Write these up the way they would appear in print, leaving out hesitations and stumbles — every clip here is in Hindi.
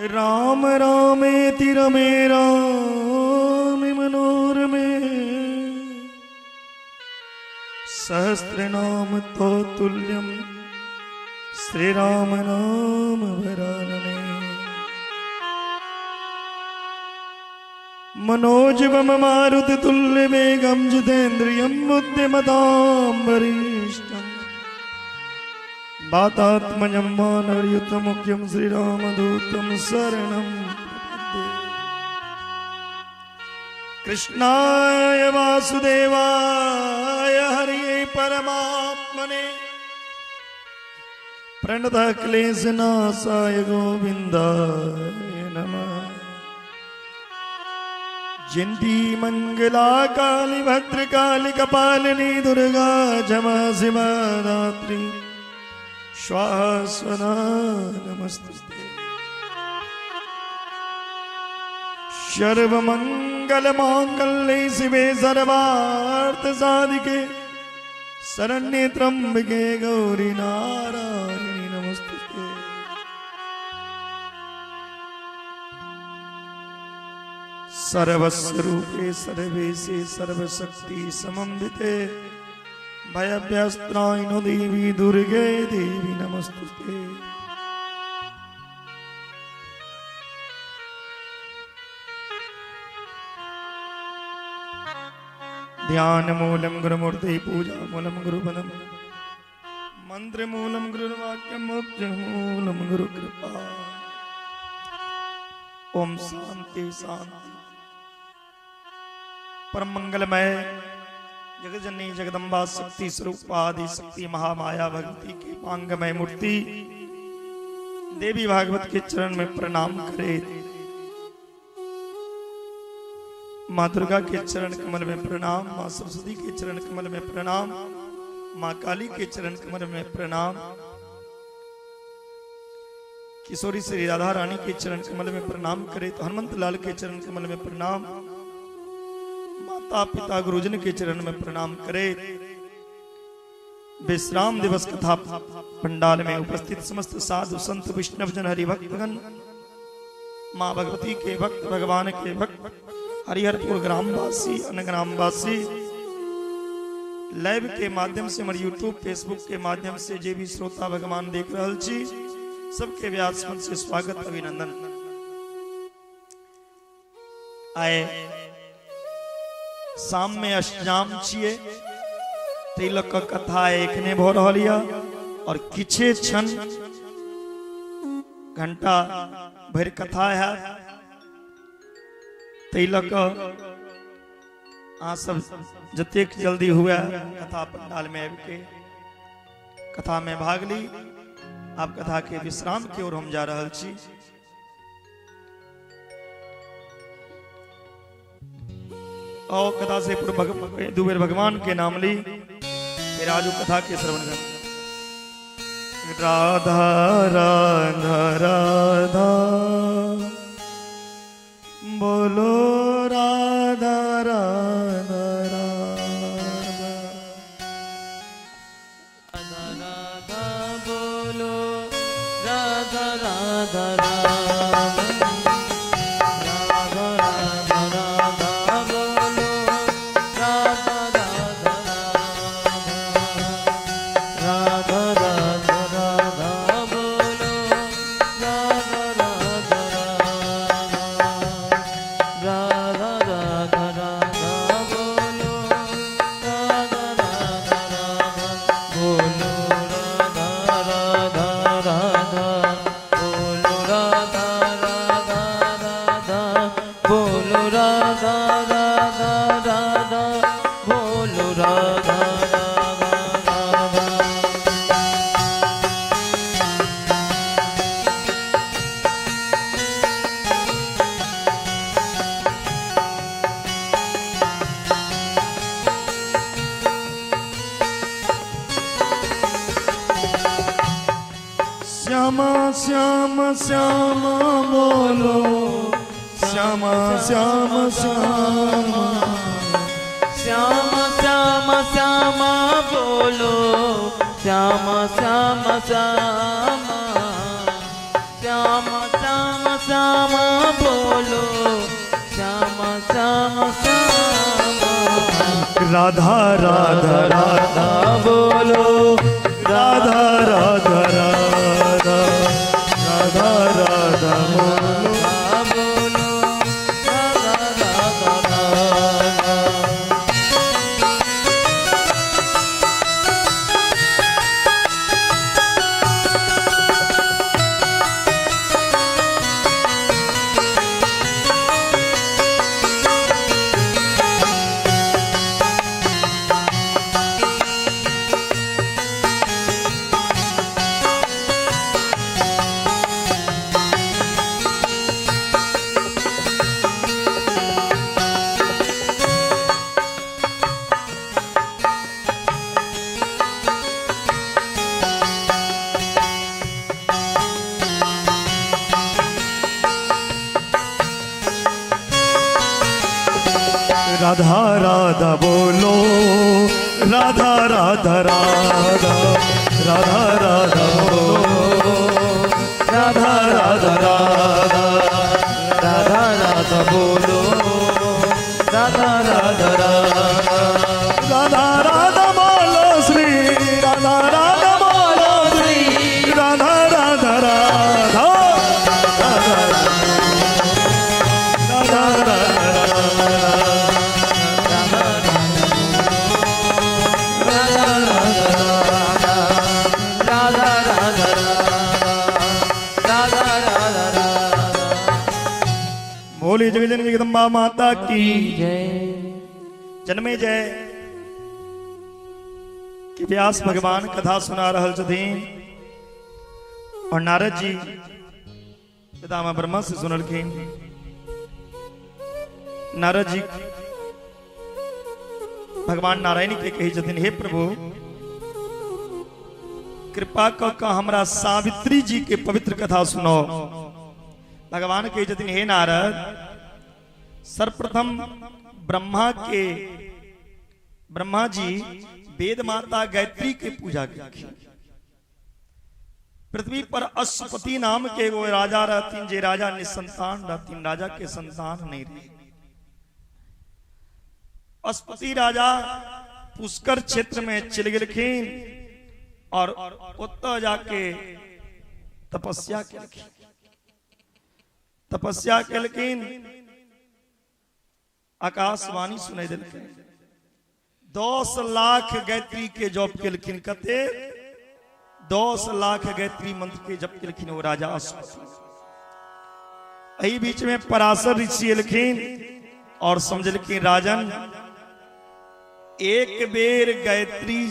राम रामेति रमे राम मनोरमे सहस्रनाम तो तुल्यम श्री राम नाम वरानने। मनोजवम मारुति तुल्य वेगम जितेन्द्रियम बुद्धिमतां वरिष्ठम् वातात्मजं वानरयुतमुख्यं श्रीरामदूतं शरणं प्रपद्ये। कृष्णाय वासुदेवाय हरिये परमात्मने प्रणतः क्लेशनाशाय गोविन्दाय नमः। जयन्ती मंगला काली भद्रकाली कपालिनी दुर्गा क्षमा शिवा दात्री स्वाहा स्वधा नमस्ते। सर्वमंगल मांगल्ये शिवे सर्वार्थ साधिके शरण्ये त्र्यंबके गौरी नारायणी नमस्ते। सर्वस्वरूपे सर्वेशे सर्वशक्ति समन्विते भयभ्यस्त्राहिनो देवी दुर्गे देवी नमस्तुते। ध्यान मूलम गुरुमूर्ति पूजा मूलम गुरुपदम मंत्र मूलम गुरुवाक्य मोक्ष मूलम गुरु कृपा। ओम शांति शांति। परम मंगलमय जगजननी जगदम्बा शक्ति स्वरूप आदि शक्ति महामाया भगवती की मांगमय मूर्ति देवी भागवत के चरण में प्रणाम करे। माँ दुर्गा के चरण कमल में प्रणाम, माँ सरस्वती के चरण कमल में प्रणाम, माँ काली के चरण कमल में प्रणाम, किशोरी श्री राधा रानी के चरण कमल में प्रणाम करे तो हनुमंत लाल के चरण कमल में प्रणाम, माता पिता गुरुजन के चरण में प्रणाम करे। विश्राम दिवस कथा पंडाल में उपस्थित समस्त साधु संत वैष्णव जन हरिभक्तगण, माँ भगवती के भक्त, भगवान के भक्त, हरिहरपुर ग्रामवासी, अन्य ग्रामवासी, लाइव के माध्यम से हमारे यूट्यूब फेसबुक के माध्यम से जे भी श्रोता भगवान देख रहल छी सबके व्यास मन से स्वागत अभिनंदन। आए शाम में अष्टजाम छिए तिलक कथा एखने भ रहल या और किछे क्षण घंटा भर कथा है तिलक आ सब जतेक जल्दी हुआ कथा पंडाल में आबि के कथा में भाग ली। आप कथा के विश्राम की ओर हम जा रहल छी। और कथा से पूर्व दू बेर भगवान के नाम ली, फिर आज कथा के श्रवण कर। राधा राधा राधा बोलो राधा राधा राधा राधा बोलो राधा राधा राधा श्यामा श्यामा श्यामा बोलो श्यामा श्यामा श्यामा श्यामा श्यामा श्यामा बोलो श्यामा श्यामा श्यामा श्यामा श्यामा राधा राधा राधा बोलो राधा राधा राधा राधा राधा बोलो बोलो राधा राधा राधा। राधा राधा बोलो राधा राधा राधा राधा राधा बोलो राधा राधा राधा राधा राधा बोलो राधा राधा राधा। राधा राधा बोलो श्री राधा राधा बोलो श्री राधा राधा राधा राधा राधा बोली जगजननी जगदम्बा माता की जन्मे जय। कि व्यास भगवान कथा सुना रहल छथिन और नारद जी पितामह ब्रह्मा से सुनलखिन। नारद जी भगवान नारायण के कही छथिन, हे प्रभु कृपा क हमरा सावित्री जी के पवित्र कथा सुनो। भगवान कही छथिन, हे नारद सर्वप्रथम ब्रह्मा जी वेद माता गायत्री के पूजा की। पृथ्वी पर अश्वपति नाम के वो राजा रहतीन, जे राजा निसंतान रहतीन, राजा के संतान नहीं रहे। अश्वपति राजा पुष्कर क्षेत्र में चल गेलखिन और उत्तर जाके तपस्या केलखिन। तपस्या केलखिन, आकाशवाणी सुनाई देलखिन। 10 लाख गायत्री के जप केलखिन। कते 10 लाख गायत्री मंत्र के जप केलखिन वो राजा अश्वपति। एही बीच में पराशर ऋषि एलखिन और समझलखिन, राजन एक बेर गायत्री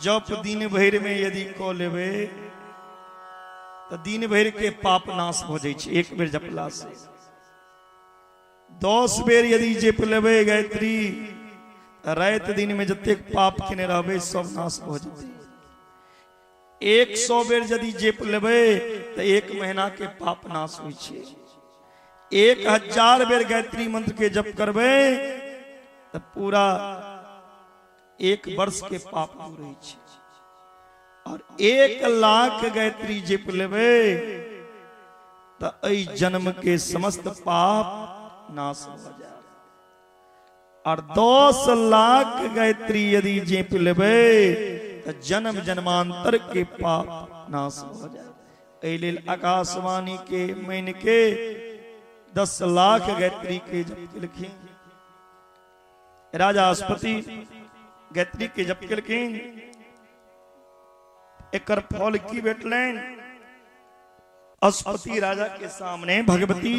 जप दिन भर में यदि क लेबे तो दिन भर के पाप नाश हो जाए। एक बेर जपला से 10 बेर यदि जप लेबे गायत्री, रात दिन में जते पाप केने रहबे सब नाश हो जाते। 100 बेर यदि जप लेबे तो 1 महीना के पाप नाश होइ छै। 1000 बेर गायत्री मंत्र के जप करबे तो पूरा 1 वर्ष के पाप दूर होइ छै। और 1 लाख गायत्री जप लेबे तो एहि जन्म के समस्त पाप नाश हो जाए। और 10 लाख गायत्री यदि जप लेबे तो जन्म जन्मांतर के पाप नाश हो जाए। एहि लेल आकाशवाणी के मान के 10 लाख गायत्री के जप केलखिन। राजा अश्वपति गायत्री के जप केलखिन। एकर फल की भेटलैन? अश्वपति राजा के सामने भगवती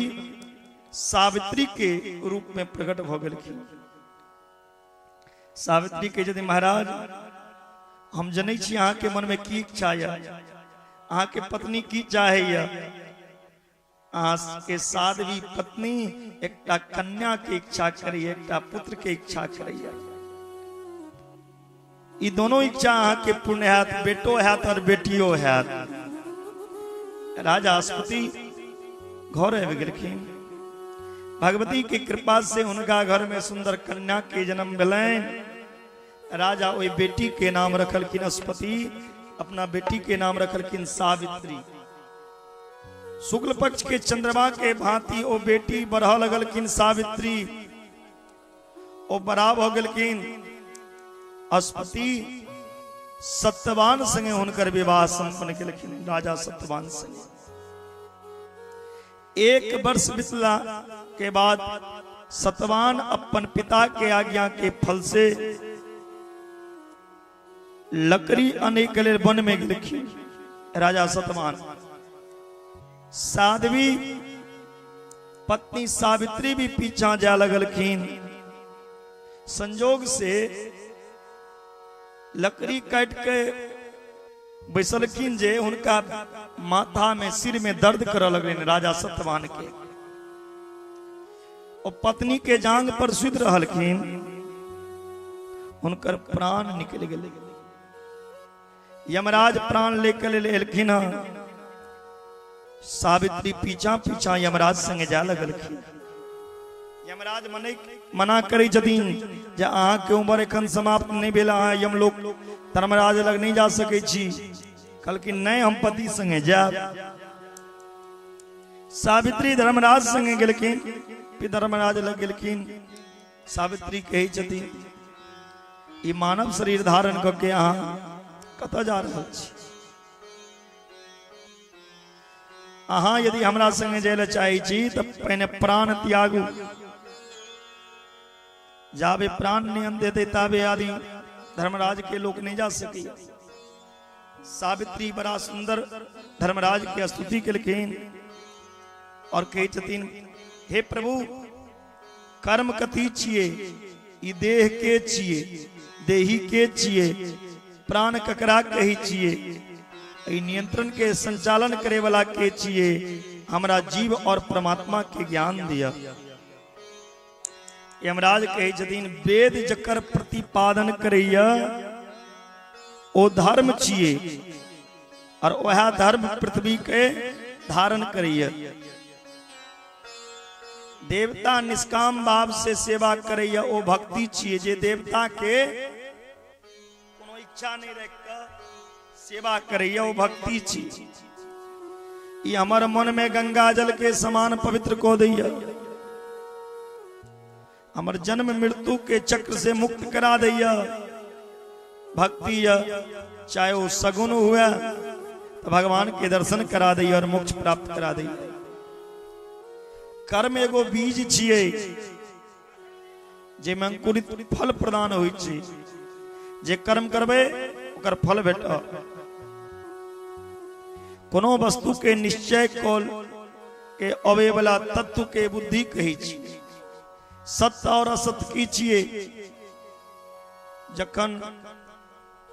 सावित्री के रूप में प्रकट भ गेलखिन। सावित्री के यदि महाराज हम जनै छी अहाँ के मन में की इच्छा है, अहाँ के पत्नी की चाहे, अहाँ के साध्वी पत्नी एकटा कन्या के इच्छा करी, एकटा पुत्र के इच्छा करी। ये दोनों इच्छा अहाँ के पूर्ण हैत, बेटो हैत और बेटियो हैत। राजा अश्वपति घर आबि गेलखिन। भगवती के कृपा से उनका घर में सुंदर कन्या के जन्म भेलैन। राजा वही बेटी के नाम रखलखिन अश्वपति, अपना बेटी के नाम रखलखिन सावित्री। शुक्ल पक्ष के चंद्रमा के भांति ओ बेटी बढ़ा लगलखिन सावित्री। ओ बड़ा भ गेलखिन। अस्पति सत्यवान संगे हुनकर विवाह संपन्न केलखिन। राजा सत्यवान संगे 1 वर्ष बीतला के बाद सत्यवान अपन पिता के आज्ञा के फल से लकड़ी आने के लिए वन में गेलखिन। राजा सत्यवान साध्वी पत्नी सावित्री भी पीछा जा लगलखिन। संजोग से लकड़ी काट के बैसलखिन जे उनका माथा में सिर में दर्द कर लगलिन राजा सत्यवान के। और पत्नी के जांग पर सुध रहलखिन, उनकर प्राण निकल गए। यमराज प्राण लेकर एलखिन। सावित्री पीछा पीछा यमराज संगे जा लगलखिन। यमराज मना करे जदीन जे अहाँ के उम्र एखन समाप्त नहीं भेला, अहाँ यमलोक धर्मराज लग नहीं जा सके छी। कहलखिन नहीं, हम पति संगे जाब। सावित्री धर्मराज संगे गेलखिन, फिर धर्मराज लग गेलखिन। सावित्री कही छथिन ई मानव शरीर धारण करके अहाँ कतऽ जा रहल छी? अहाँ यदि हमरा संगे जाय चाहे छी तऽ पहिने प्राण त्यागू। जाबे प्राण नियम देते ताबे आदमी धर्मराज के लोग नहीं जा सके। सावित्री बड़ा सुंदर धर्मराज की स्तुति केलखिन और कहे छथिन हे प्रभु, कर्म कथी छिए? ई देह के छिए, देही के छिए, प्राण ककरा कही छिए? ई नियंत्रण के संचालन करे वाला के छिए? हमरा जीव और परमात्मा के ज्ञान दिया। यमराज कहे छथिन वेद जकर प्रतिपादन करैया ओ धर्म छिए और वह धर्म पृथ्वी के धारण करैया। देवता निष्काम भाव से सेवा करैया ओ भक्ति छिए। जे देवता के कोनो इच्छा नहीं रख सेवा करैया ओ भक्ति छिए। ई हमर मन में गंगा जल के समान पवित्र को दैया। हमर जन्म मृत्यु के चक्र से मुक्त करा दैया। भक्ति चाहे वो सगुन हुआ तो भगवान के दर्शन करा दैया और मोक्ष प्राप्त करा दैया। कर्म एगो बीज छिए जे में अंकुरित फल प्रदान होइ छै। जे कर्म करबे ओकर फल भेटत। कोनो वस्तु के निश्चय कल के अबे वाला तत्व के बुद्धि कही छी। सत्य और असत्य की छिए? जखन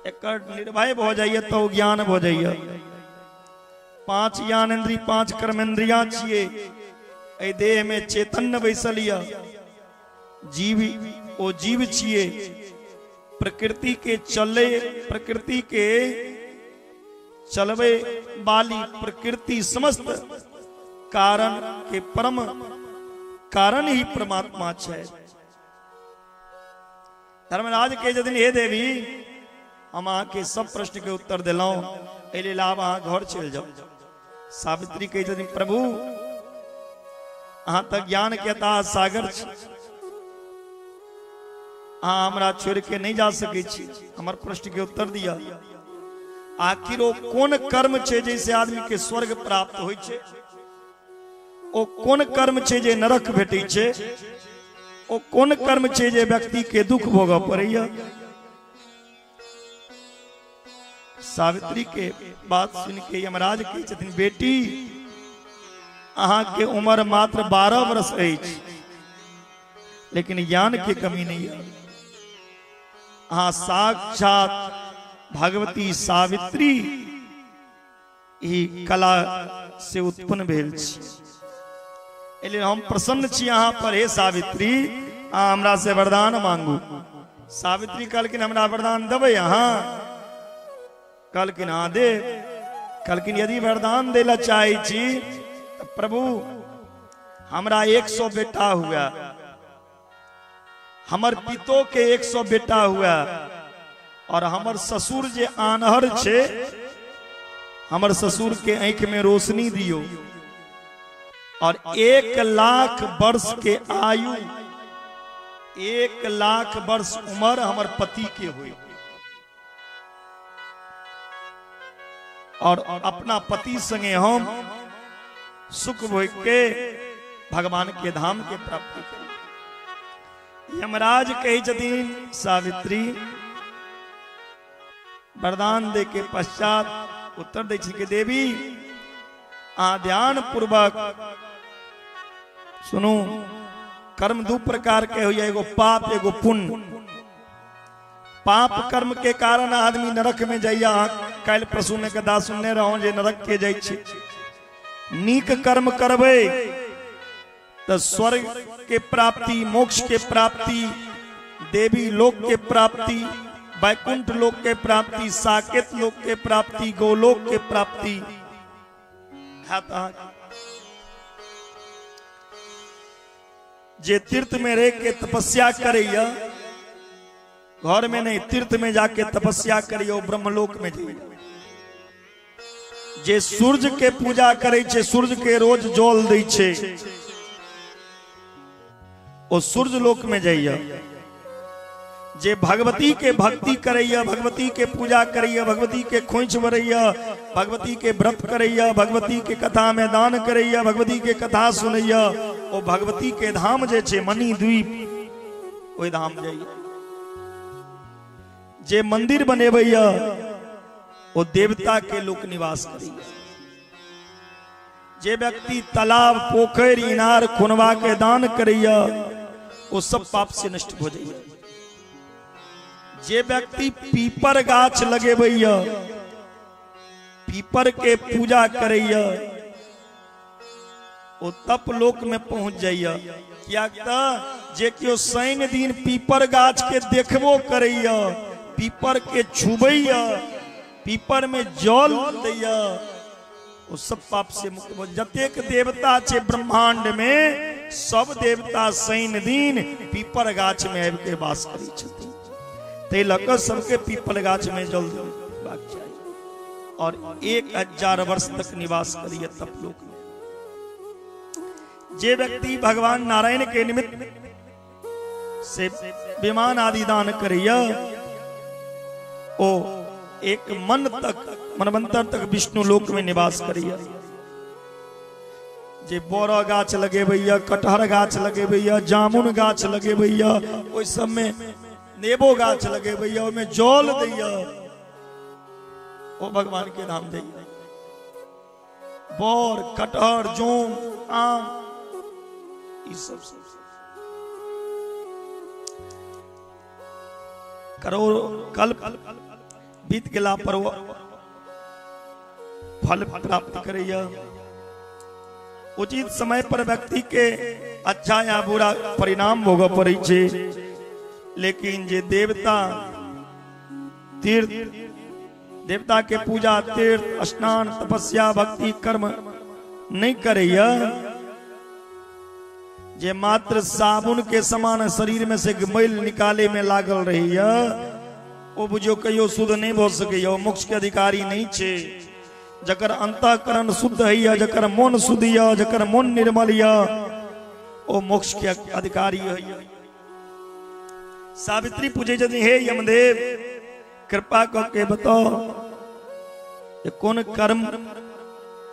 एकर निर्भय भ जाइए तो ज्ञान भ जाइए। 5 ज्ञानेन्द्रिय 5 कर्मेंद्रिया छिए। ए देह में चैतन्य बैसल या जीव ओ जीव छिए। प्रकृति के चले, प्रकृति के चलवे वाली प्रकृति समस्त कारण के परम कारण ही परमात्मा है। धर्मराज के यदि हे देवी, हम अहाँ के सब प्रश्न के उत्तर दिलौ, एहि लाभ अहाँ घर चल जाओ। सावित्री के यदि प्रभु अहाँ तक ज्ञान के अथाह सागर छी, अहाँ हमरा छोड़ के नहीं जा सके छी। हमर प्रश्न के उत्तर दिया। आखिर वो कोन कर्म छे जैसे आदमी के स्वर्ग प्राप्त होइ छे? ओ कोन कर्म छे जे नरक भेटै छे? ओ कोन कर्म छे जे व्यक्ति के दुख भोगऽ पड़ैया? सावित्री के बात सुन के यमराज कहे छथिन बेटी, अहाँ के उम्र मात्र 12 वर्ष अछि, लेकिन ज्ञान के कमी नहीं है। अहाँ साक्षात भगवती सावित्री ही कला से उत्पन्न भेल छी। एलिए हम प्रसन्न छी अहाँ पर हे सावित्री, अहाँ हमरा से वरदान मांगू। सावित्री कहलखिन हमरा वरदान देबै अहाँ? कहलखिन हाँ दे। कहलखिन यदि वरदान देला चाहे छी तो प्रभु हमरा 100 बेटा हुआ, हमर पितो के 100 बेटा हुआ, और हमर ससुर जे आनहर छे, हमर ससुर के आंख में रोशनी दियो, और 1 लाख वर्ष के आयु, 1 लाख वर्ष उम्र हमर पति के हुई। और अपना पति संगे हम सुख भोग के भगवान के धाम के प्राप्ति करें। यमराज कही छथिन सावित्री वरदान दे के पश्चात उत्तर दे कि देवी ध्यान पूर्वक सुनो, कर्म दो प्रकार के हो, एगो पाप एगो पुण्य। पाप कर्म के कारण आदमी नरक में जाइया। कल प्रसु में कदा सुनने रहो जे नरक के जाय छी। नीक कर्म करबे तो स्वर्ग के प्राप्ति, मोक्ष के प्राप्ति, देवी लोक के प्राप्ति, वैकुंठ लोक के प्राप्ति, साकेत लोक के प्राप्ति, गोलोक के प्राप्ति है। जे तीर्थ में रह के तपस्या करैया, घर में नहीं तीर्थ में जाके तपस्या करियो, ब्रह्मलोक में जाइए। जे सूर्य के पूजा करे छे, सूर्य के रोज जल दै छे, ओ सूर्य लोक में जाइए। जे भगवती के भक्ति करैया, भगवती के पूजा करैया, भगवती के खोइछ भरैया, भगवती के व्रत करैया, भगवती के कथा में दान करैया, भगवती के कथा सुनैया, ओ भगवती के धाम जे छे मणि द्वीप, ओई धाम जाइए। जे मंदिर बनेबैया, ओ देवता के लोक निवास करैया। जे व्यक्ति तालाब, पोखर, इनार, खुनवा के दान करैया, वो सब पाप से नष्ट हो जाइए। जे व्यक्ति पीपर गाछ लगेबैया, पीपर के पूजा करैया, वो तप लोक में पहुंच जाइया। क्या जे क्यों शनि दिन पीपर गाछ के देखबो करैया, पीपर के छुबैया, पीपर में जल दैया, वो सब पाप से मुक्त हो। जतेक देवता छे ब्रह्मांड में, सब देवता शनि दिन पीपर गाछ में आबि के वास करै छथिन। ते लक सबके पीपल गाछ में जल देबाक चाहिए और 1000 वर्ष तक निवास करिए तप लोक में। जे व्यक्ति भगवान नारायण के निमित्त से विमान आदि दान करिए, ओ एक मनवंतर तक विष्णु लोक में निवास करिए। जे बोरा गाछ लगेबैया, कटहर गाछ लगेबैया, जामुन गाछ लगेबैया, ओइ सब में नेबो गाछ लगेबैया, ओमे जल दैया, ओ भगवान के धाम दैया। बोर, कटहर, जोम, आम, ई सब करोड़ कल्प बीत गेला पर फल प्राप्त करैया। उचित समय पर व्यक्ति के अच्छा या बुरा परिणाम भोगऽ पड़ै छै। लेकिन जे देवता तीर्थ, देवता के पूजा, तीर्थ, स्नान, तपस्या, भक्ति, कर्म नहीं करैया, जे मात्र साबुन के समान शरीर में से मैल निकाले में लागल रहैया, ओ बुझियो कहियो शुद्ध नहीं भ सकैया, ओ मोक्ष के अधिकारी नहीं छे। जकर अंतःकरण शुद्ध हैया, जकर मन शुद्ध या, जकर मन निर्मल या, ओ मोक्ष के अधिकारी हैया। सावित्री पूछे यदि हे यमदेव कृपा करके बताओ ये कौन कर्म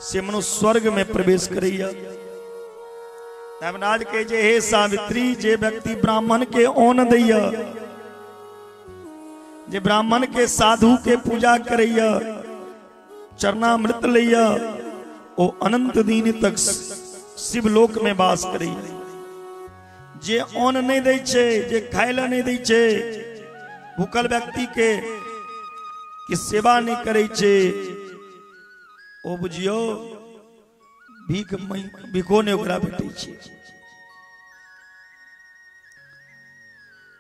से मनुष्य स्वर्ग में प्रवेश करैया। धर्मराज के जे हे सावित्री, जे व्यक्ति ब्राह्मण के ओन दैया, जे ब्राह्मण के साधु के पूजा करैया, चरणामृत लैया, ओ अनंत दिन तक शिवलोक में वास करैया। जे अन्न नहीं दै छे, जे खायला नहीं दै छे, भूखल व्यक्ति के सेवा नहीं करे छे, ओ बुझियो भीखो ने ओकरा भेटै छे।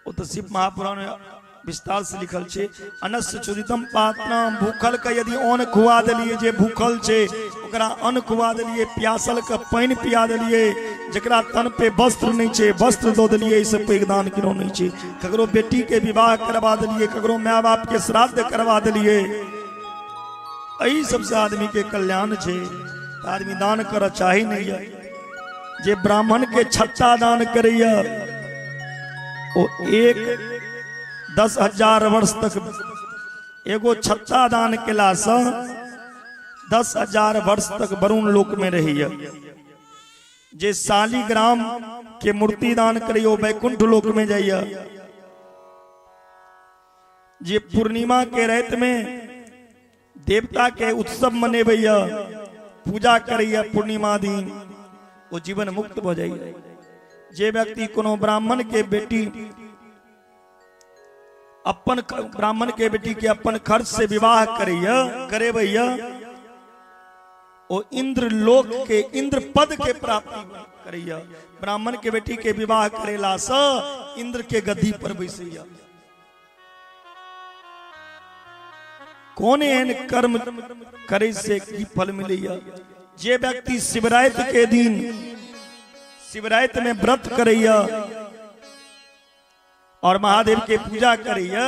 ओ तो शिव महापुराण में विस्तार से लिखल छे। अनस्य चुदितम पातनाम, भूखल का यदि अन्न खुआ दिलिए, जे भूखल छे ओकरा अन्न खुआ दिलिए, प्यासल का पानी पिया दिलिए, जकरा तन पे वस्त्र नहीं छे वस्त्र दो दिलिए, इस पैघ दान किनो नहीं छे। ककरो बेटी के विवाह करवा दिलिए, ककरो माय बाप के श्राद्ध करवा दिलिए, यही सबसे आदमी के कल्याण छे। आदमी दान कर चाहे नहीं है। जे ब्राह्मण के छत्ता दान करैया, ओ 10,000 वर्ष तक एगो छत्ता दान केला से 10,000 वर्ष तक वरुण लोक में रही है। जे शालीग्राम के मूर्ति दान करियो वैकुंठ लोक में जाइया। जे पूर्णिमा के रात में देवता के उत्सव मने भैया पूजा करिया पूर्णिमा दिन वो जीवन मुक्त हो जाइए। जे व्यक्ति कोनो ब्राह्मण के बेटी अपन ब्राह्मण के बेटी के अपन खर्च से विवाह करे भैया वो इंद्र लोक के इंद्र पद के प्राप्ति करिया। ब्राह्मण के बेटी के विवाह करेला स इंद्र के गद्दी पर बैसैया। कौन एहन कर्म करे से की फल मिलैया। जे व्यक्ति शिवरात्रि के दिन शिवरात्रि में व्रत करैया और महादेव के पूजा करैया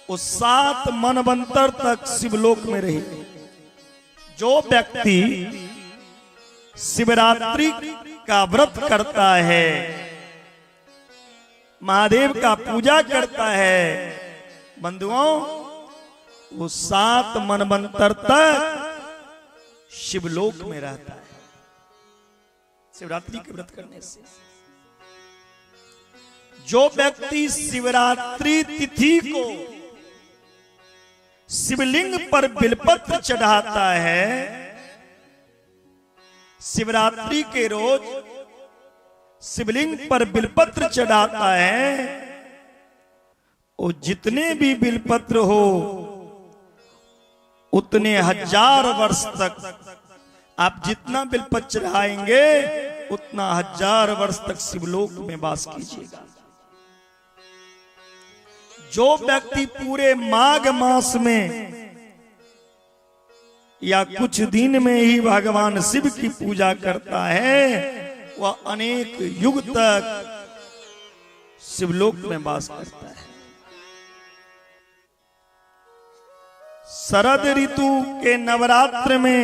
वो 7 मनवंतर तक शिवलोक में रहे। जो व्यक्ति शिवरात्रि का व्रत करता है महादेव का पूजा करता है बंधुओं वो 7 मनवंतर तक शिवलोक में रहता है शिवरात्रि के व्रत करने से। जो व्यक्ति शिवरात्रि तिथि को शिवलिंग पर बिलपत्र चढ़ाता है शिवरात्रि के रोज शिवलिंग पर बिलपत्र चढ़ाता है वो जितने भी बिलपत्र हो उतने 1000 वर्ष तक आप जितना बिलपत्र चढ़ाएंगे उतना 1000 वर्ष तक शिवलोक में वास कीजिएगा। जो व्यक्ति पूरे माघ मास में या कुछ दिन में ही भगवान शिव की पूजा करता है वह अनेक युग तक शिवलोक में वास करता है। शरद ऋतु के नवरात्र में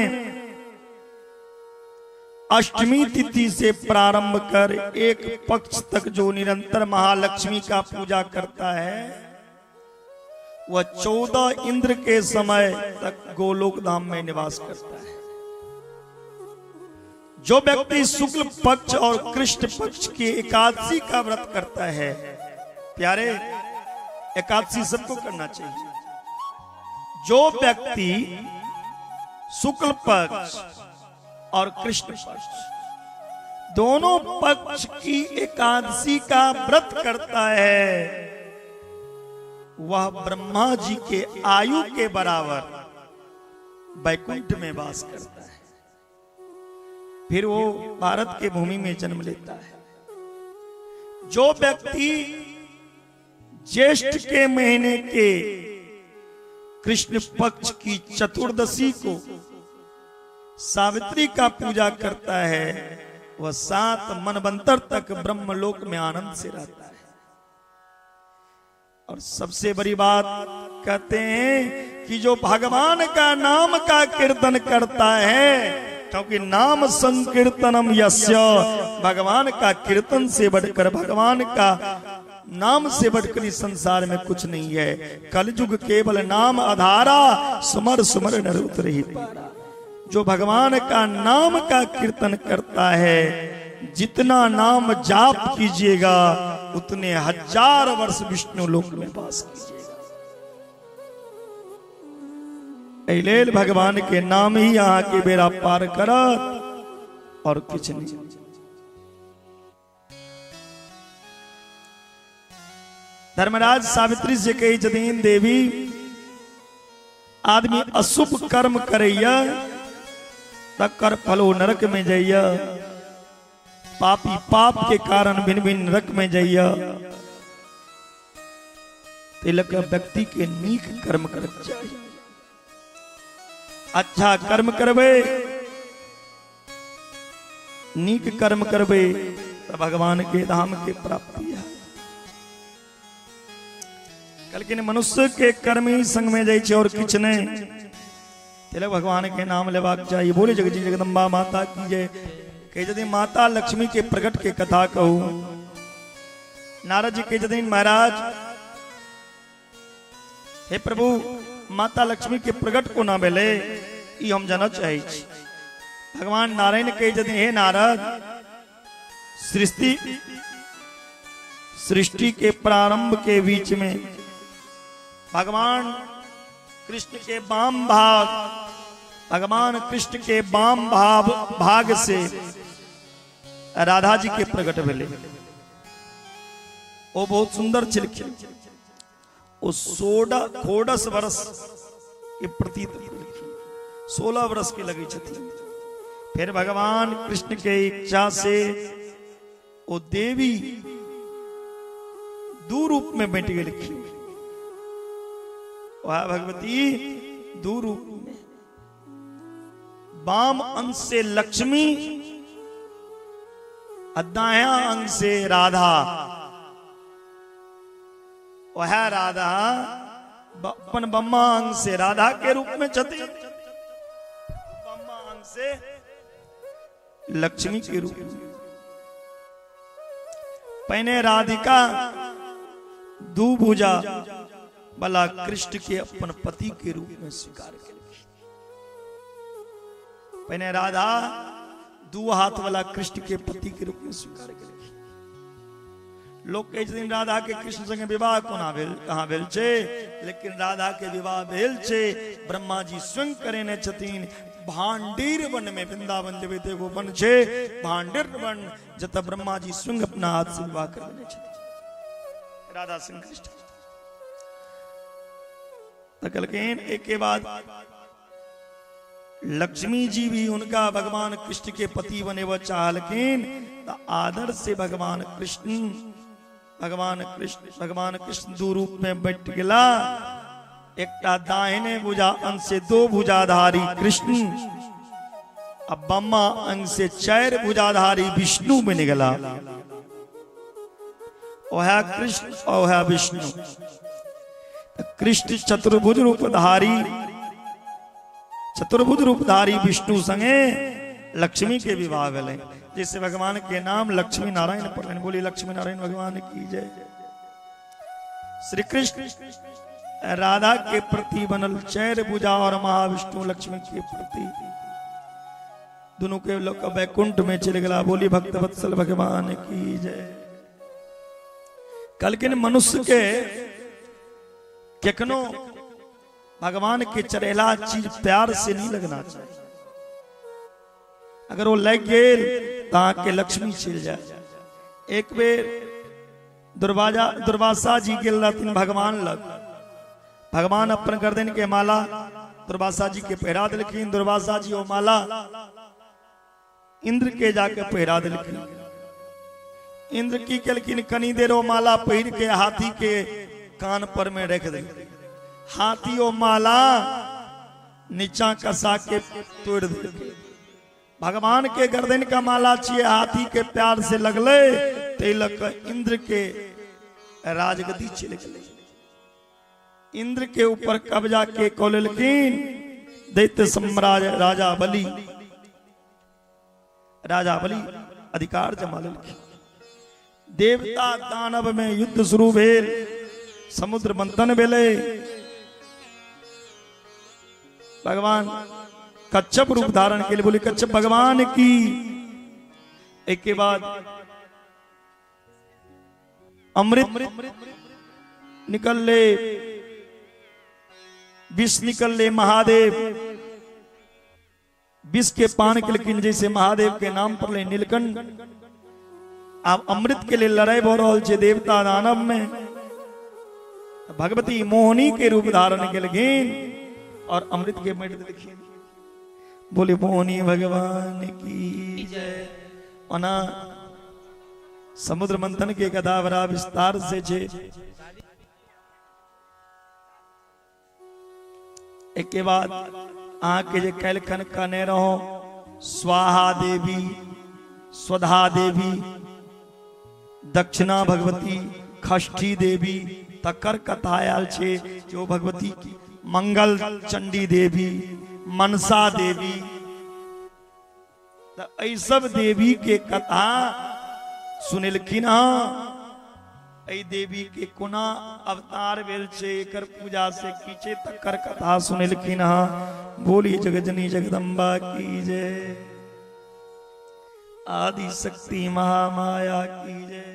अष्टमी तिथि से प्रारंभ कर एक पक्ष तक जो निरंतर महालक्ष्मी का पूजा करता है वह 14 इंद्र के समय तक गोलोक धाम में निवास करता है। जो व्यक्ति शुक्ल पक्ष और कृष्ण पक्ष की एकादशी का व्रत करता है प्यारे एकादशी सबको करना चाहिए। जो व्यक्ति शुक्ल पक्ष और कृष्ण पक्ष दोनों पक्ष की एकादशी का व्रत करता है वह ब्रह्मा जी के आयु के बराबर वैकुंठ में वास करता है। फिर वो भारत के भूमि में जन्म लेता है। जो व्यक्ति ज्येष्ठ के महीने के कृष्ण पक्ष की चतुर्दशी को सावित्री का पूजा करता है वह 7 मनवंतर तक ब्रह्मलोक में आनंद से रहता है। और सबसे बड़ी बात कहते हैं कि जो भगवान का नाम का कीर्तन करता है क्योंकि नाम संकीर्तनम यस्य भगवान का कीर्तन से बढ़कर भगवान का नाम से बढ़कर इस संसार में कुछ नहीं है। कलयुग केवल नाम आधारा सुमर सुमर नर उतरहि पारा। जो भगवान का नाम का कीर्तन करता है जितना नाम जाप कीजिएगा उतने 1000 वर्ष विष्णु लोक में वास कीजिएगा। ऐलेल भगवान के नाम ही यहाँ के बेड़ा पार करत और कुछ नहीं। धर्मराज सावित्री से कही जदीन देवी आदमी अशुभ कर्म करैया तकर फलो नरक में जाइया। पापी पाप के कारण भिन्न भिन्न नरक में जाइया। तिलक व्यक्ति के नीक कर्म कर चाहिए। अच्छा कर्म करबे नीक कर्म करबे तो भगवान के धाम के प्राप्ति है। लेकिन मनुष्य के कर्म ही संग में जाइए और किछ नहीं। तिलक भगवान के नाम लेवाक चाहिए। बोले जगजी जगदम्बा माता की जय। कहे यदि माता लक्ष्मी के प्रकट के कथा कहूं नारद जी के यदि महाराज हे प्रभु माता लक्ष्मी के प्रकट को ना मिले ई हम जानना चाहे छी। भगवान नारायण कहे जदि हे नारद, सृष्टि के प्रारंभ के बीच में भगवान कृष्ण के वाम भाग, भगवान कृष्ण के वाम भाग से राधा जी के प्रकट भेले। वो बहुत सुंदर चिलखिल, वो 16 वर्ष के प्रतीत 16 वर्ष के लगे छथि। फिर भगवान कृष्ण के इच्छा से वो देवी दू रूप में बैठ गई लिखी। वह भगवती दू रूप में, वाम अंग से लक्ष्मी, दाया अंग से राधा। वह राधा अपन बम्मा अंग से राधा के रूप में छथि, बम्मा अंग से लक्ष्मी के रूप में। पहने राधिका दू भुजा भला कृष्ण के अपन पति के रूप में स्वीकार कर। पहने राधा दू हाथ वाला कृष्ण के पति के रूप में स्वीकार कर। लोग कहे दिन राधा के कृष्ण संगे विवाह कोना भेल, कहाँ भेल छे, लेकिन राधा के विवाह भेल छे ब्रह्मा जी स्वयं करेने छथिन। भांडीर वन में, वृंदावन जब एगो वन छे भांडीर वन, जत ब्रह्मा जी स्वयं अपना हाथ से विवाह करने छथिन राधा सिंह कृष्ण। तकलकेन एक के बाद लक्ष्मी जी भी उनका भगवान कृष्ण के पति बने वो चाहलकिन। तो आदर से भगवान कृष्ण दो रूप में बैठ गला। एक दाहिने भुजा अंग से 2 भुजाधारी कृष्ण, अब बम्मा अंग से 4 भुजाधारी विष्णु बन गला। वह कृष्ण और वह विष्णु। कृष्ण चतुर्भुज रूपधारी विष्णु संगे लक्ष्मी के विवाह भेले। जिससे भगवान के नाम लक्ष्मी नारायण पड़े। बोली लक्ष्मी नारायण भगवान की जय। श्री कृष्ण राधा के प्रति बनल 4 भुजा और महाविष्णु लक्ष्मी के प्रति दोनों के लोग वैकुंठ में चले गला। बोली भक्त वत्सल भगवान की जय। कल के मनुष्य के केकनो भगवान के चढ़ेला चीज प्यार से नहीं लगना चाहिए। अगर वो लग गेल के लक्ष्मी चल जाए। एक बेर दुर्वासा जी गेल रहथिन भगवान लग। भगवान अपन गर्दन के माला दुर्वासा जी के पहरा दिलखिन। दुर्वासा जी वो माला इंद्र के जाके पहरा दिलखिन। इंद्र की कलकिन कनी देर वो माला पहिर के हाथी के कान पर में रख दे। हाथी वो माला नीचा कसा के तोड़ दे। भगवान के गर्दन का माला चाहिए, हाथी के प्यार से लगले तिलक इंद्र के राजगद्दी चले गए। इंद्र के ऊपर कब्जा के कौलकिन दैत्य सम्राट राजा बलि अधिकार जमा लेलखिन। देवता दानव में युद्ध शुरू भेल, समुद्र मंथन भेले। भगवान कच्छप रूप धारण के लिए बोले कच्छप भगवान की। एक के बाद अमृत निकल ले, विष निकल ले। महादेव विष के पान के लेकिन जैसे महादेव के नाम पर ले नीलकंठ। आप अमृत के लिए लड़ाई हो रहा है देवता दानव में। भगवती मोहनी के रूप धारण के लेकिन और अमृत के मट देखिए। बोले मोहनी भगवान की जय। अना समुद्र मंथन के गदावरा विस्तार से छे। एक के बाद आके जे कैलखन कने रहो स्वाहा देवी, स्वधा देवी, दक्षिणा भगवती, खष्ठी देवी, तकर कथा आयल छे जो भगवती की मंगल चंडी देवी, मनसा देवी। तो सब देवी के कथा सुनिलखिन। ऐ देवी के कोना अवतार भेल छे, एकर पूजा से कीचे तकर कथा सुनिलखिन। बोली जगजनी जगदम्बा की जय, आदि शक्ति महामाया की जय।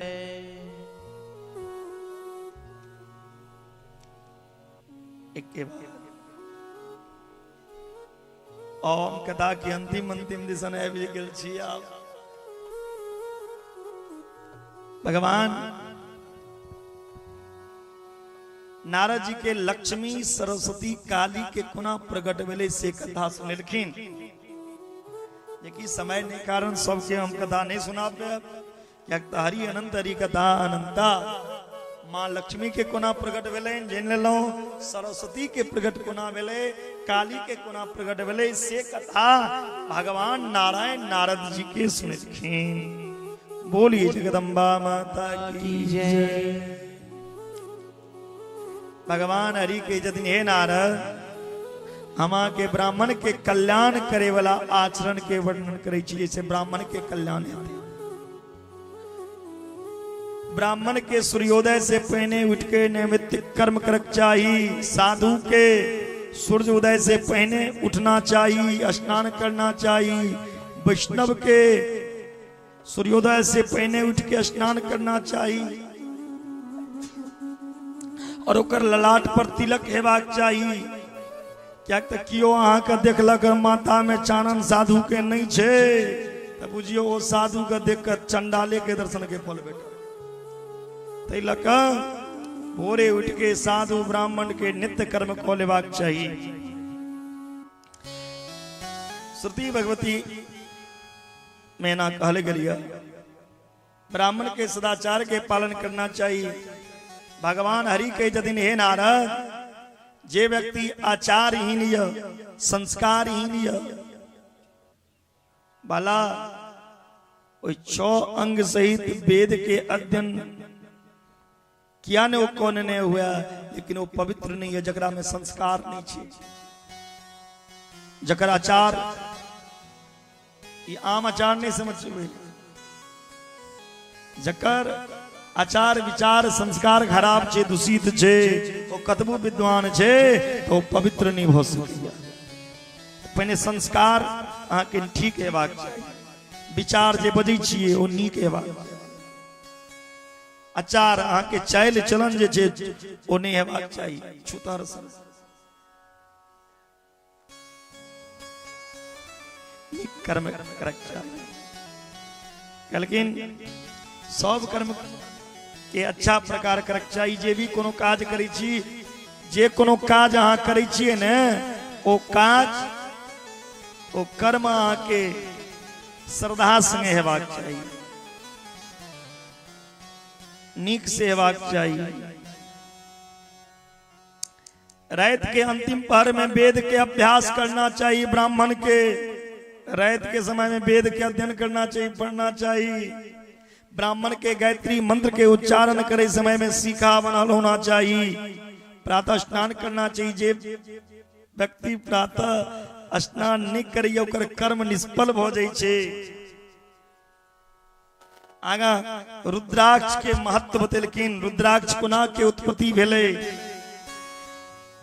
एक के बाद ओम कथा की अंतिम दिशा है भी छी आप भगवान नारद जी के लक्ष्मी सरस्वती काली के कुना प्रगट वेले से कथा सुनलखिन। समय ने कारण सबके हम कथा नहीं सुना पे हरि अनंत हरि कथा अनंता। माँ लक्ष्मी के कोना प्रगट वेले जेन लो, सरस्वती के प्रगट कोना वेले, काली के कोना प्रगट वेले से कथा भगवान नारायण नारद जी के सुनलखिन। बोलिए जगदम्बा माता की जय। भगवान हरि के जतिन हे नारद, हमा के ब्राह्मण के कल्याण करे वाला आचरण के वर्णन करे जैसे ब्राह्मण के कल्याण हेतु ब्राह्मण के सूर्योदय से पहले उठ के नैमित्तिक कर्म करक चाहिए। साधु के सूर्य उदय से पहले उठना चाहिए, स्नान करना चाहिए। वैष्णव के सूर्योदय से पहले उठ के स्नान करना चाहिए और ओकर ललाट पर तिलक हेबाक चाहिए। क्या कियो अहाँ के देखलक माता में चानन साधु के नहीं छे तो बुझियो वो साधु के देख कर चंडाले के दर्शन के फल बेटा। तैलक भोरे उठ के साधु ब्राह्मण के नित्य कर्म को लेवाक चाहिए। श्रुति भगवती में ना कहल गलिया ब्राह्मण के सदाचार के पालन करना चाहिए। भगवान हरि के जदिन हे नारद, जे व्यक्ति आचारहीन संस्कारहीन बाला वो 6 अंग सहित वेद के अध्ययन किया ने वो कौन ने हुआ, लेकिन वो पवित्र नहीं है जकरा में संस्कार नहीं छे। जकर आचार ये आम आचार नहीं समझ हुए, जकर आचार विचार संस्कार खराब छे, दूषित छे, वो कतबो विद्वान छे तो पवित्र नहीं हो सके। पहले संस्कार अहाँ के ठीक हेबाक चाहिए, विचार जे बजै छियै ओ नीक हेबाक, आचार अहाँ के चाल चलन जे छे ओ नहीं हेबाक चाहिए छूतर सन। कर्म करक चाहिए, लेकिन सब कर्म के अच्छा प्रकार करक चाहिए। जे भी कोनो काज करै छी, जे कोनो काज अहाँ करै छियै ने ओ काज ओ कर्म अहाँ के श्रद्धा संगे हेबाक चाहिए, नीक से हेबाक चाहिए। रात के अंतिम पहर में वेद के अभ्यास करना चाहिए। ब्राह्मण के रात के समय में वेद के अध्ययन करना चाहिए, पढ़ना चाहिए। ब्राह्मण के गायत्री मंत्र के उच्चारण करे समय में सीखा बनल होना चाहिए। प्रातः स्नान करना चाहिए। जे व्यक्ति प्रातः स्नान नहीं करिए ओकर कर्म निष्फल हो जाए छे। आगा रुद्राक्ष के महत्व बतेलखिन। रुद्राक्ष कोना के उत्पत्ति भेले।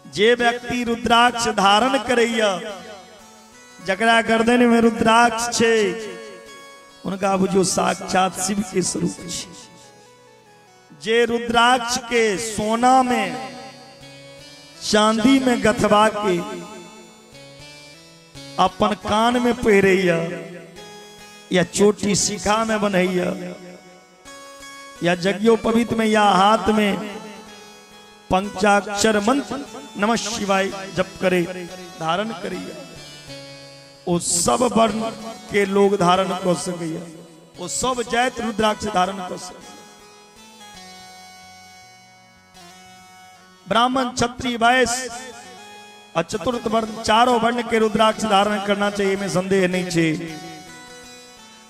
जे व्यक्ति रुद्राक्ष धारण करैया, जकरा गर्दन में रुद्राक्ष छे, उनका बुझो साक्षात शिव के स्वरूप छे। जे रुद्राक्ष के सोना में चांदी में गथवा के अपन कान में पहिरैया, या चोटी शिखा में बनैया, या जज्ञोपवीत में, या हाथ में पंचाक्षर मंत्र नमः शिवाय जप करे, धारण करिए, वो सब वर्ण के लोग धारण कर सके। वो सब जात रुद्राक्ष धारण कर सके। ब्राह्मण क्षत्रिय वैश्य और चतुर्थ वर्ण, चारों वर्ण के रुद्राक्ष धारण करना चाहिए, में संदेह नहीं छे।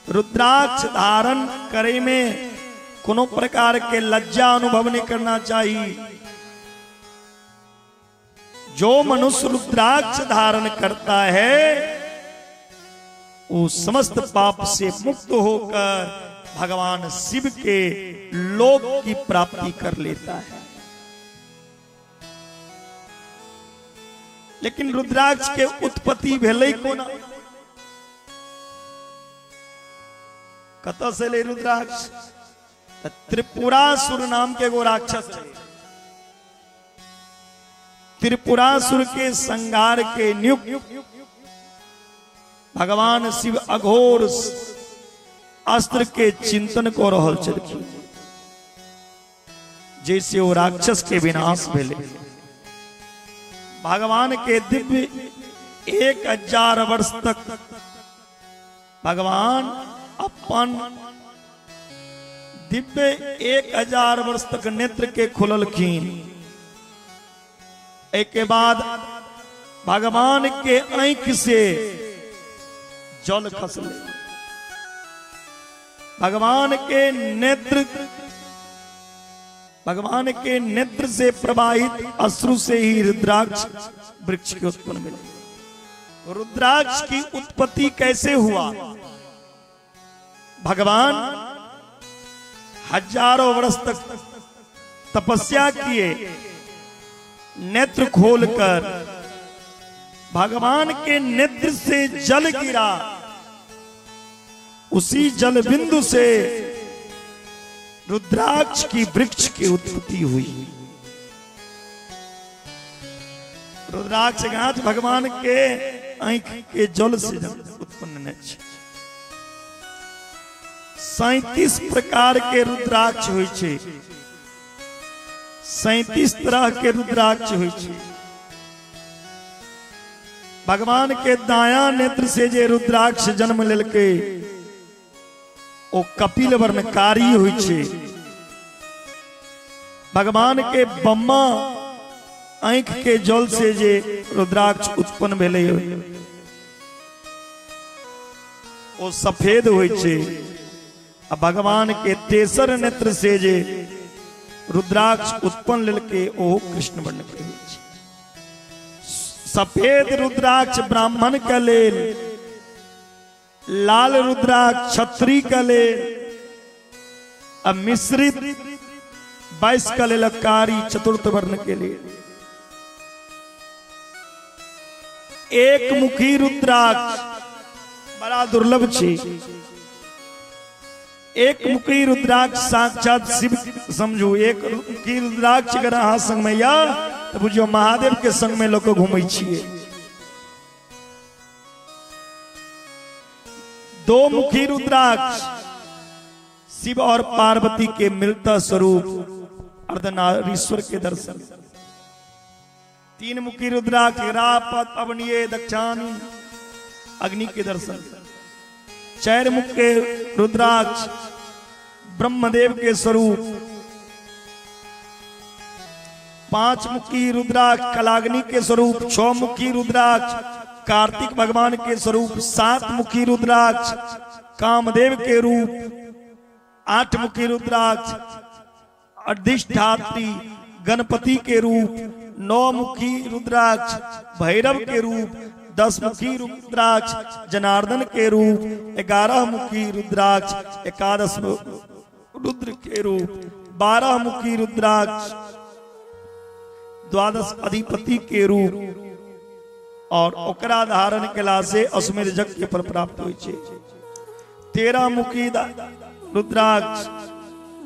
रुद्राक्ष धारण करे में कोनो प्रकार के लज्जा अनुभव नहीं करना चाहिए। जो मनुष्य रुद्राक्ष धारण करता है वो समस्त पाप से मुक्त होकर भगवान शिव के लोक की प्राप्ति कर लेता है। लेकिन रुद्राक्ष के उत्पत्ति भेलै कोना? कतऽ से ले रुद्राक्ष? त्रिपुरासुर नाम के एगो राक्षस है। त्रिपुरासुर के संहार के नियुक्त भगवान शिव अघोर अस्त्र के चिंतन को रहल छलखिन, जैसे वो राक्षस के विनाश भेले। भगवान के दिव्य 1000 वर्ष तक भगवान अपन दिव्य 1000 वर्ष तक नेत्र के खुललखिन। एक के बाद भगवान के आंख से जल खसले। भगवान के नेत्र से प्रवाहित अश्रु से ही रुद्राक्ष वृक्ष के उत्पन्न मिले। रुद्राक्ष की उत्पत्ति कैसे हुआ? भगवान हजारों वर्ष तक तपस्या किए, नेत्र खोलकर भगवान के नेत्र से जल गिरा। उसी जल बिंदु से रुद्राक्ष की वृक्ष की उत्पत्ति हुई। रुद्राक्ष गाछ भगवान के आंख के जल से उत्पन्न न छै। 37 प्रकार के रुद्राक्ष होइ छै। 37 तरह के रुद्राक्ष होइ छै। भगवान के दाया नेत्र से जे रुद्राक्ष जन्म लेलकै ओ कपिल वर्णकारी होइ छै। भगवान के ब्रह्मा आंख के जल से जे रुद्राक्ष उत्पन्न भेलै ओ सफेद होइ छै। आ भगवान के तेसर नेत्र से जे रुद्राक्ष उत्पन्न लेलकै ओ कृष्ण वर्ण के होइ छै। सफेद रुद्राक्ष ब्राह्मण के लेल, लाल रुद्राक्ष क्षत्रिय के लेल, अब मिश्रित 22 का लेल कारी चतुर्थ वर्ण के लिए। एक मुखी रुद्राक्ष बड़ा दुर्लभ छै। एक मुखी रुद्राक्ष साक्षात शिव समझू। एक मुखी रुद्राक्ष अगर अहाँ संग में या तो बुझियो महादेव के संग में लोग घूमै छियै। 2 मुखी रुद्राक्ष शिव और पार्वती के मिलता स्वरूप अर्धनारीश्वर के दर्शन। 3 मुखी रुद्राक्ष रापत अवनीय दक्षाणी अग्नि के दर्शन। 4 मुख के रुद्राक्ष ब्रह्मदेव के स्वरूप। 5 मुखी रुद्राक्ष कलाग्नि के स्वरूप। 6 मुखी रुद्राक्ष कार्तिक भगवान के स्वरूप। 7 मुखी रुद्राक्ष कामदेव के रूप। 8 मुखी रुद्राक्ष अधिष्ठात्री गणपति के रूप। 9 मुखी रुद्राक्ष भैरव के रूप। 10 मुखी रुद्राक्ष जनार्दन के रूप। 11 मुखी रुद्राक्ष एकादश रुद्र के रूप। 12 मुखी रुद्राक्ष द्वादश अधिपति के रूप और ओकरा धारण केला से अश्वमेध यज्ञ के फल प्राप्त होइ छै। 13 मुखी रुद्राक्ष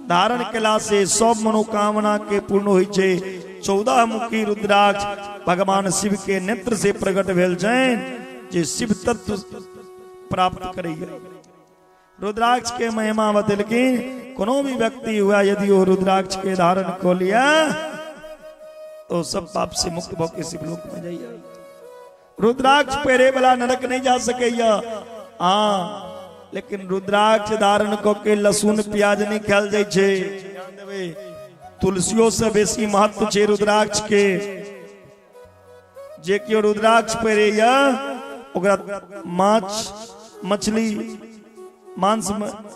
धारण केला से सब मनोकामना के पूर्ण होइ छै। 14 मुखी रुद्राक्ष भगवान शिव के नेत्र से प्रकट भेल छनि जे शिव तत्व प्राप्त करैया। रुद्राक्ष के महिमा बतेलखिन कोनो भी व्यक्ति हुआ यदि वो रुद्राक्ष के धारण को लिया तो सब पाप से मुक्त होकर शिवलोक में जाइए। रुद्राक्ष पहरे वाला नरक नहीं जा सकेया। हाँ, लेकिन रुद्राक्ष धारण को के लहसुन प्याज नहीं खायल जाय छै। ध्यान देबै, तुलसियों से बेसी महत्व छै रुद्राक्ष के। जे कियो रुद्राक्ष पहरेया ओकरा मांस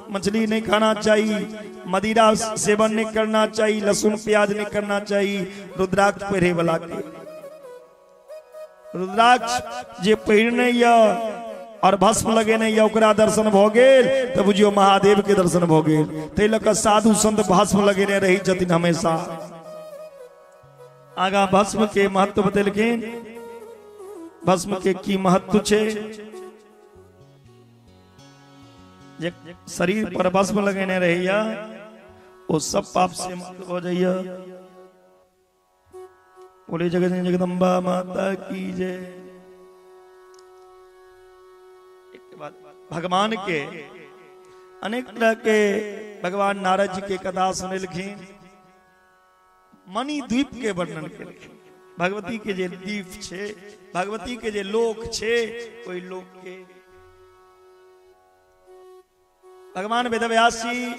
मछली नहीं खाना चाहिए, मदिरा सेवन नहीं करना चाहिए, लहसुन प्याज नहीं करना चाहिए। रुद्राक्ष पहरे वाला के रुद्राक्ष जे पहिरने या और भस्म लगेने या ओकरा दर्शन भ गेल तो बुझियो महादेव के दर्शन भ गेल। तै लक साधु संत भस्म लगेने रही छथिन हमेशा। आगा भस्म के महत्व बतेलखिन। भस्म के की महत्व छे। जे शरीर पर भस्म लगेने रहिया वो सब पाप से मुक्त हो जाइया। बोले जगत जगदम्बा माता की जय। भगवान के अनेक तरह के भगवान नारद जी के कथा सुने लिखी, मणि द्वीप के वर्णन के लिखी। भगवती के जे द्वीप छे, भगवती के जे लोक छे, कोई लोक के भगवान वेदव्यास जी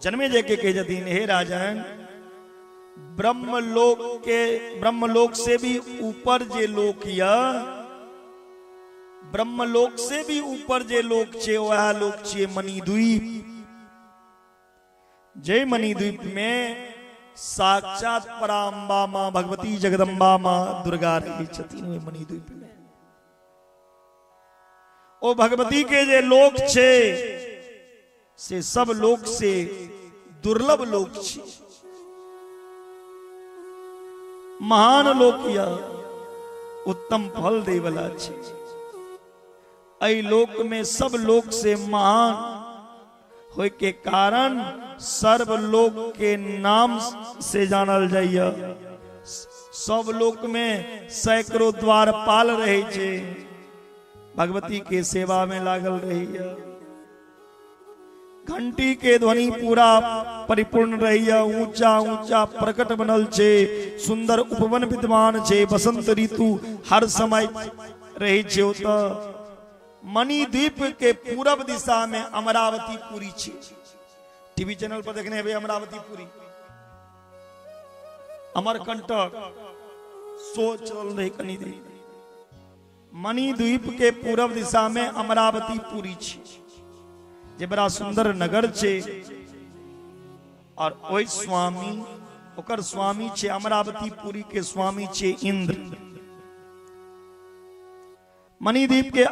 जन्मे जे के कह जतीन, हे राजन ब्रह्मलोक से भी ऊपर जे लोक या ब्रह्मलोक से भी ऊपर जे लोक छे वह लोक छे मणिद्वीप। जय मणिद्वीप में साक्षात पराम्बा मां भगवती जगदम्बा मां दुर्गा रही छतीन मणिद्वीप में। ओ भगवती के जे लोक छे से सब लोक से दुर्लभ लोक छे, महान लोक या उत्तम फल देवला छे। ऐ लोक में सब लोक से महान होय के कारण सर्वलोक के नाम से जानल जाइया। सब लोक में सैकड़ों द्वारपाल रहे छे, भगवती के सेवा में लागल रहिया। घंटी के ध्वनि पूरा परिपूर्ण रहिया। ऊंचा ऊंचा प्रकट बनल छे, सुंदर उपवन विद्यमान छे। बसंत ऋतु हर समय रही छे। उत मणिद्वीप के पूरब दिशा में अमरावती पुरी छे। टीवी चैनल पर देखने हुए अमरावती पुरी, अमरकंटक शो चल रही कनी दे। मणिद्वीप के पूरब दिशा में अमरावती पुरी छे, जे बड़ा सुंदर नगर छे। और ओई स्वामी ओकर स्वामी छे अमरावती पुरी के स्वामी छे इंद्र। मणिद्वीप के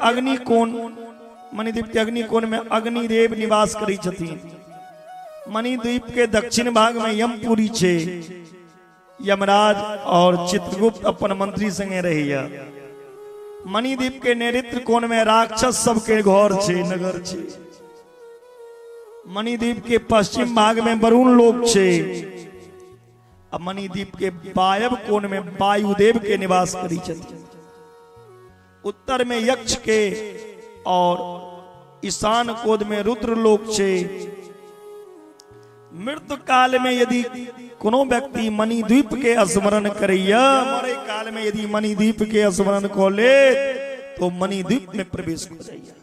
अग्निकोण में अग्निदेव निवास करी छथिन। मणिद्वीप के दक्षिण भाग में यमपुरी छे। यमराज और चित्रगुप्त अपन मंत्री संगे रहिया। मणिद्वीप के नैऋत्य कोण में राक्षस सबके घर छे, नगर छे। मणिद्वीप के पश्चिम भाग में वरुण लोक छे। अब मणिद्वीप के वायव्य कोण में वायुदेव के निवास करी छथिन। उत्तर में यक्ष के और ईशान कोद में रुद्र लोक छे। मृत्यु काल में यदि कोनो व्यक्ति मणिद्वीप के स्मरण करैया, मरे काल में यदि मणिद्वीप के स्मरण को ले तो मणिद्वीप में प्रवेश हो जाइए।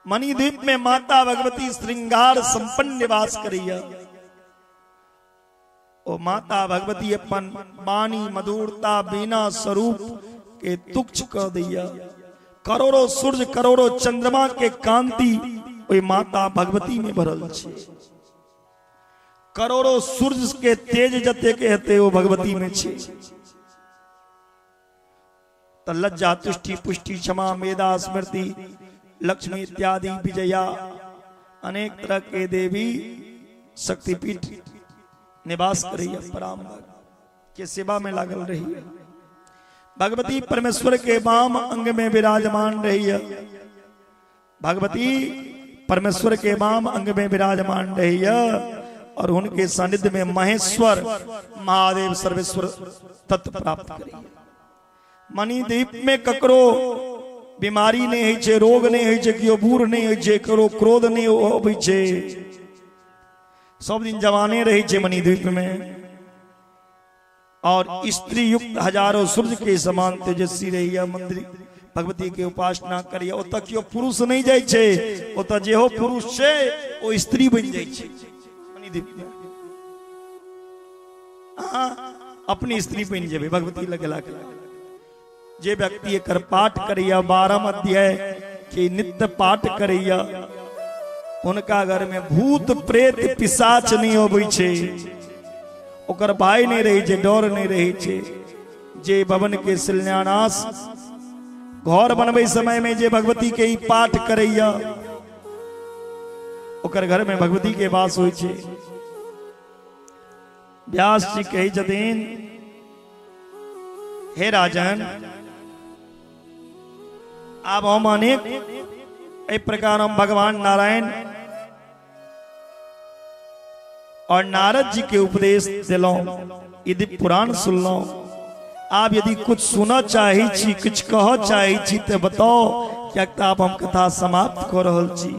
मणिद्वीप में माता भगवती श्रृंगार संपन्न निवास करैया। ओ माता भगवती अपन वाणी मधुरता बिना स्वरूप के तुच्छ कर दिया। करोड़ों सूर्य करोड़ों चंद्रमा के कांति ओई माता भगवती में भरल छे। करोड़ों सूर्य के तेज जते कहते वो भगवती में छे। तो लज्जा तुष्टि पुष्टि क्षमा मेधा स्मृति लक्ष्मी इत्यादि विजया अनेक तरह के देवी शक्तिपीठ निवास करी पराम्बर के सेवा में लागल रही। भगवती परमेश्वर के वाम अंग में विराजमान रही है। भगवती परमेश्वर के वाम अंग में विराजमान रही है और उनके सानिध्य में महेश्वर महादेव सर्वेश्वर तत्व प्राप्त करी। मणिद्वीप में ककरो बीमारी नहीं है छे, रोग नहीं है छे, कियो बूढ़ नहीं है छे, करो क्रोध नहीं होवे छे। सब दिन जवाने रही छे मणिद्वीप में। और स्त्री युक्त हजारों सूर्य के समान तेजस्वी रही है। मंदिर भगवती के उपासना करिए। ओत कियो पुरुष नहीं जाय छे, ओत जे हो पुरुष छे ओ स्त्री बन जाय छे। मणिद्वीप में अपनी स्त्री बन जेबे भगवती लगला के। जे व्यक्ति एकर पाठ करिया 12 अध्याय के नित्य पाठ करिया, उनका घर में भूत प्रेत पिशाच नहीं होबै छे। ओकर भाई नहीं रही छे, डर नहीं रही छे। जे भवन के शिलान्यास घर बनबे समय में जे भगवती के ही पाठ करैया, ओकर घर में भगवती के वास होय छे। व्यास जी कही छथिन हे राजन, आप हम अनेक ए प्रकार हम भगवान नारायण और नारद जी के उपदेश दिलों, यदि पुराण सुन लो, आप यदि कुछ सुना चाहे छी, कुछ कह चाहे छी तो बताओ, क्या आप हम कथा समाप्त कर रहल छी।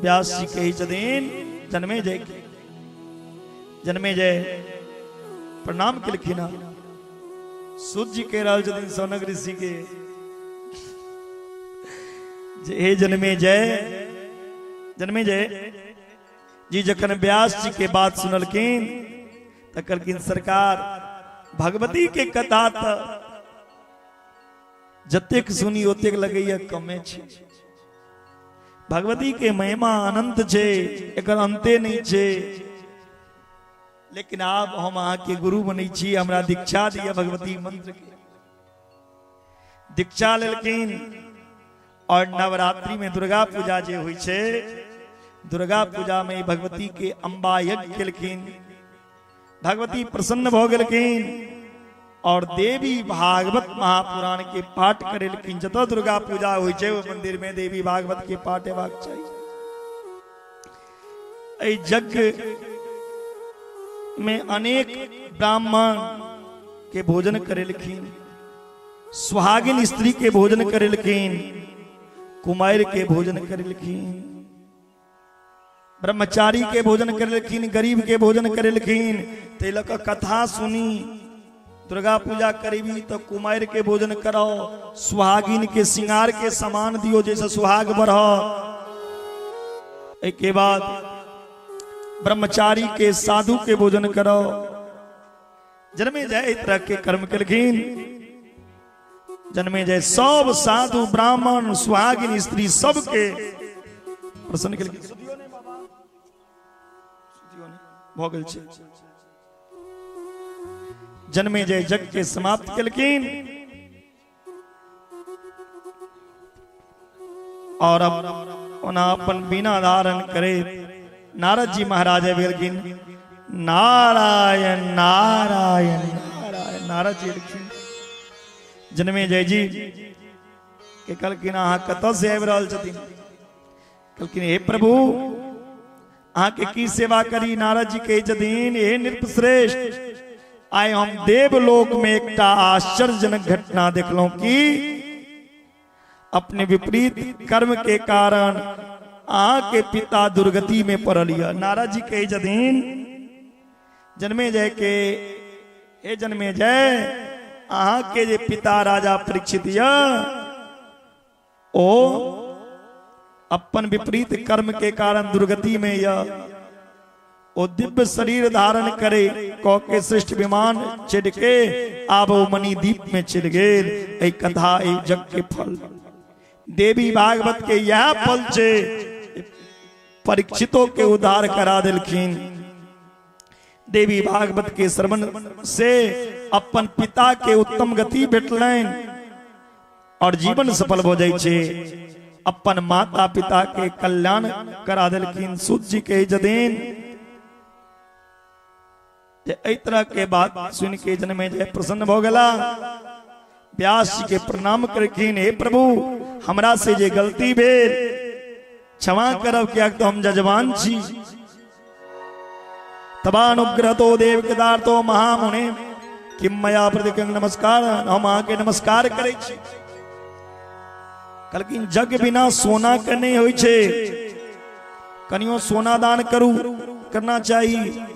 व्यास जी कही जदीन जन्मे जय के, जन्मे जय प्रणाम किलखिना। सूत जी कह रहा जदीन सौनक ऋषि के, हे जन्मे जय, जन्मे जय जी जखन व्यास जी के बात सुनलखिन त कहलखिन सरकार भगवती के कथा त जतेक सुनी ओतेक लगैया कमे छै। भगवती के महिमा अनंत छे, एकर अंते नहीं छे। लेकिन आप हम अहाँ के गुरु बनै छी, हमरा दीक्षा दिया भगवती मंत्र के। दीक्षा लेलखिन और नवरात्रि में दुर्गा पूजा जे हुई छे, दुर्गा पूजा में भगवती के अम्बा यज्ञ केलखिन। भगवती प्रसन्न भ गेलखिन और देवी भागवत महापुराण के पाठ करेलखिन। जतऽ दुर्गा पूजा होइ छै, ओहि मंदिर में देवी भागवत के पाठ हेबाक चाहिए। एहि यज्ञ में अनेक ब्राह्मण के भोजन करेलखिन, सुहागिन स्त्री के भोजन करेलखिन, कुमार के भोजन करेलखिन, ब्रह्मचारी के भोजन करेलखिन, गरीब के भोजन करेलखिन। तेलक कथा सुनी, दुर्गा पूजा करीबी तो कुमार के भोजन कराओ, सुहागिन के श्रृंगार के सामान दियो जैसे सुहाग बढ़ो। एक के बाद ब्रह्मचारी के साधु के भोजन कराओ। जन्मे जय इस तरह के कर्म केलखिन। जन्मे जय सब साधु ब्राह्मण सुहागिन स्त्री सबके प्रसन्न केलखिन। भ गेल छै। जन्मे जय जग के समाप्त केलखिन और अब ओना अपन बिना धारण करे नारद जी महाराज गेलखिन। नारायण नारायण नारायण नारद जी लिखिन। जन्मे जय जी के कहलखिन अहाँ कतऽ से आबि रहल छथिन? कहलखिन हे प्रभु अहाँ के की सेवा करी? नारद जी कहे छथिन हे नृपश्रेष्ठ, आइ हम देवलोक में एक आश्चर्यजनक घटना देखलौं कि अपने विपरीत कर्म के कारण अहाँ के पिता दुर्गति में पड़ल यऽ। नारद जी कहे छथिन जन्मे जय के, हे जन्मे जय अहाँ के जे पिता राजा परीक्षित यऽ, ओ अपन विपरीत कर्म के कारण दुर्गति में यह ओ दिव्य शरीर धारण करे कह के श्रेष्ठ विमान चढ़ के आब ओ मणिद्वीप में चल गेल। ए कथा ए जग के फल देवी भागवत के यह फल छे। परीक्षितों के उद्धार करा देलखिन। देवी भागवत के श्रवण से अपन पिता के उत्तम गति भेटलैन और जीवन सफल हो जाय छे। अपन माता पिता के कल्याण करा देलखिन। सूत जी के जदीन एहि तरह के बात सुन के जन्मे जय प्रसन्न हो गला। व्यास जी के प्रणाम करखिन। हे प्रभु हमरा से जे गलती भेल क्षमा करब, क्या तो हम जजमान छी। तबानुग्रह तो देव केदारतो महामुने किम मया प्रतिकं नमस्कार। हम अहाँ के नमस्कार करे छी। कहलखिन जग बिना सोना के नहीं होय छे, कनियो सोना दान करू करना चाहिए।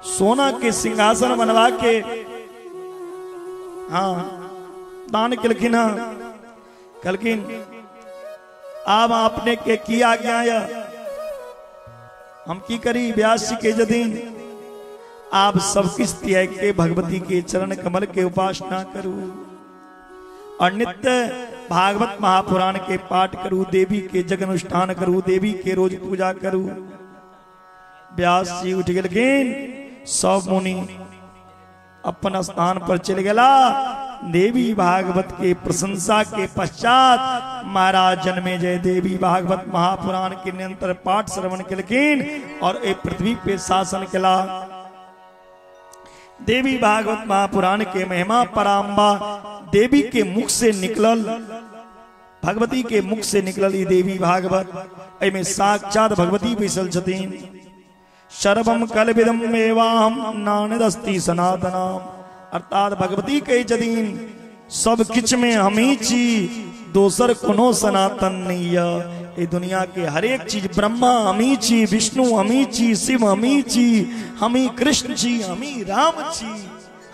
सोना के सिंहासन बनवा के हाँ दान केलखिन। कहलखिन आब आपने के की आज्ञा या हम की करी? व्यास जी के जदीन आप सब किस त्याग के भगवती के चरण कमल के उपासना करू और नित्य भागवत महापुराण के पाठ करूं, देवी के जग अनुष्ठान करूं, देवी के रोज पूजा करूं। व्यास जी उठ गेलखिन। सब मुनि अपन स्थान पर चल गया। देवी भागवत के प्रशंसा के पश्चात महाराज जन्मे जय देवी भागवत महापुराण के निरंतर पाठ श्रवण केलखिन और ए पृथ्वी पे शासन केला। देवी भागवत महापुराण के महिमा पराम्बा देवी के मुख से निकलल, भगवती के मुख से निकलल ई देवी भागवत। एमे साक्षात भगवती बैसल छथिन। सर्वम कलविदम एवाहम नानदस्ति सनातनाम, अर्थात भगवती कही छथिन सब किछ में हमी छी, दोसर कोनो सनातन नहीं है। ये दुनिया के हर एक चीज ब्रह्मा हमी छी, विष्णु हमी छी, शिव हमी छी, हमी कृष्ण छी, हमी राम छी,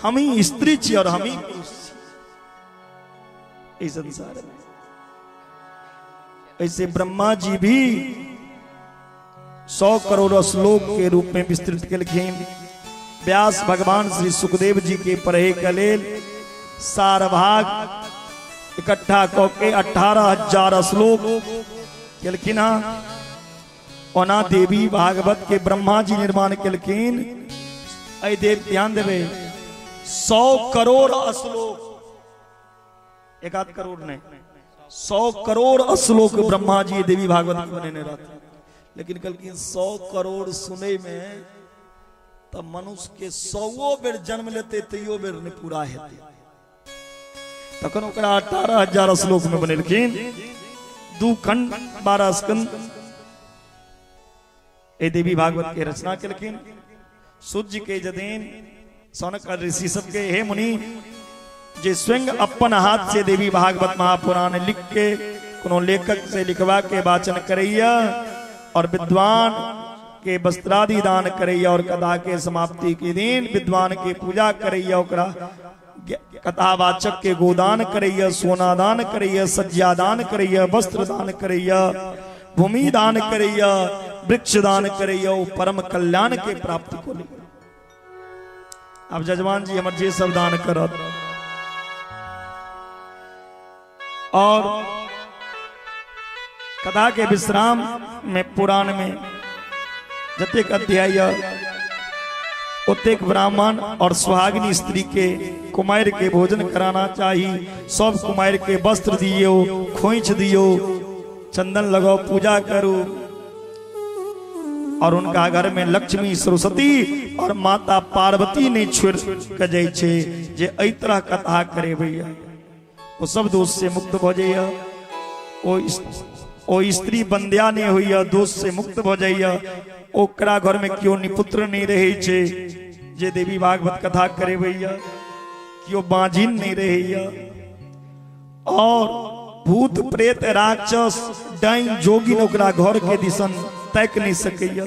हमी स्त्री छी और हमी पुरुष छी इस संसार में। ऐसे ब्रह्मा जी भी 100 करोड़ श्लोक के रूप में विस्तृत कलखिन। व्यास भगवान श्री सुखदेव जी के पढ़े कलेल सार भाग इकट्ठा करके 18,000 श्लोक कलखिन। ओना देवी भागवत के ब्रह्मा जी निर्माण कलखिन। ऐ देव ध्यान देवे 100 करोड़ श्लोक, 1 करोड़ नहीं 100 करोड़ श्लोक ब्रह्मा जी देवी भागवत को बने रहते। लेकिन कल की 100 करोड़ सुने में तो मनुष्य के 100 बेर जन्म लेते तैयो बेर नहीं पूरा हेते। तखन ओकरा 18,000 श्लोक में बनेलखिन। 2 खंड 12 स्कंद ए देवी भागवत के रचना केलखिन। सूत जी के जदीन सौनक ऋषि सब के हे मुनि जे स्वयं अपन हाथ से देवी भागवत महापुराण लिख के कोनो लेखक से लिखवा के वाचन करैया और विद्वान के वस्त्रादि दान करैया और कथा के समाप्ति के दिन विद्वान के पूजा करैया, ओकरा कथावाचक के गोदान करैया, सोना दान करैया, सज्जा दान करैया, वस्त्र दान करैया, भूमि दान करैया, वृक्ष दान करैया, वो परम कल्याण के प्राप्ति को ले। अब जजमान जी हमारे जे सब दान करत और कथा के विश्राम में पुराण में जतेक अध्याय ओतेक ब्राह्मण और सुहागिनी स्त्री के कुमार के भोजन कराना चाहिए। सब कुमार के वस्त्र दियो, खोइछ दियो, चंदन लगाओ, पूजा करो और उनका घर में लक्ष्मी सरस्वती और माता पार्वती ने छोड़ के जाय छे। जे एहि तरह कथा करे भैया वो सब दोष से मुक्त हो जाइए। ओ स्त्री बंध्या नहीं हुई दोष से मुक्त हो जाइए। ओकरा घर में क्यों निपुत्र नहीं रहे छे जे देवी भागवत कथा करे भैया, क्यों बांझिन नहीं रहे और भूत प्रेत राक्षस डाइन जोगिन ओकरा घर के दिशन तक नहीं सकैया।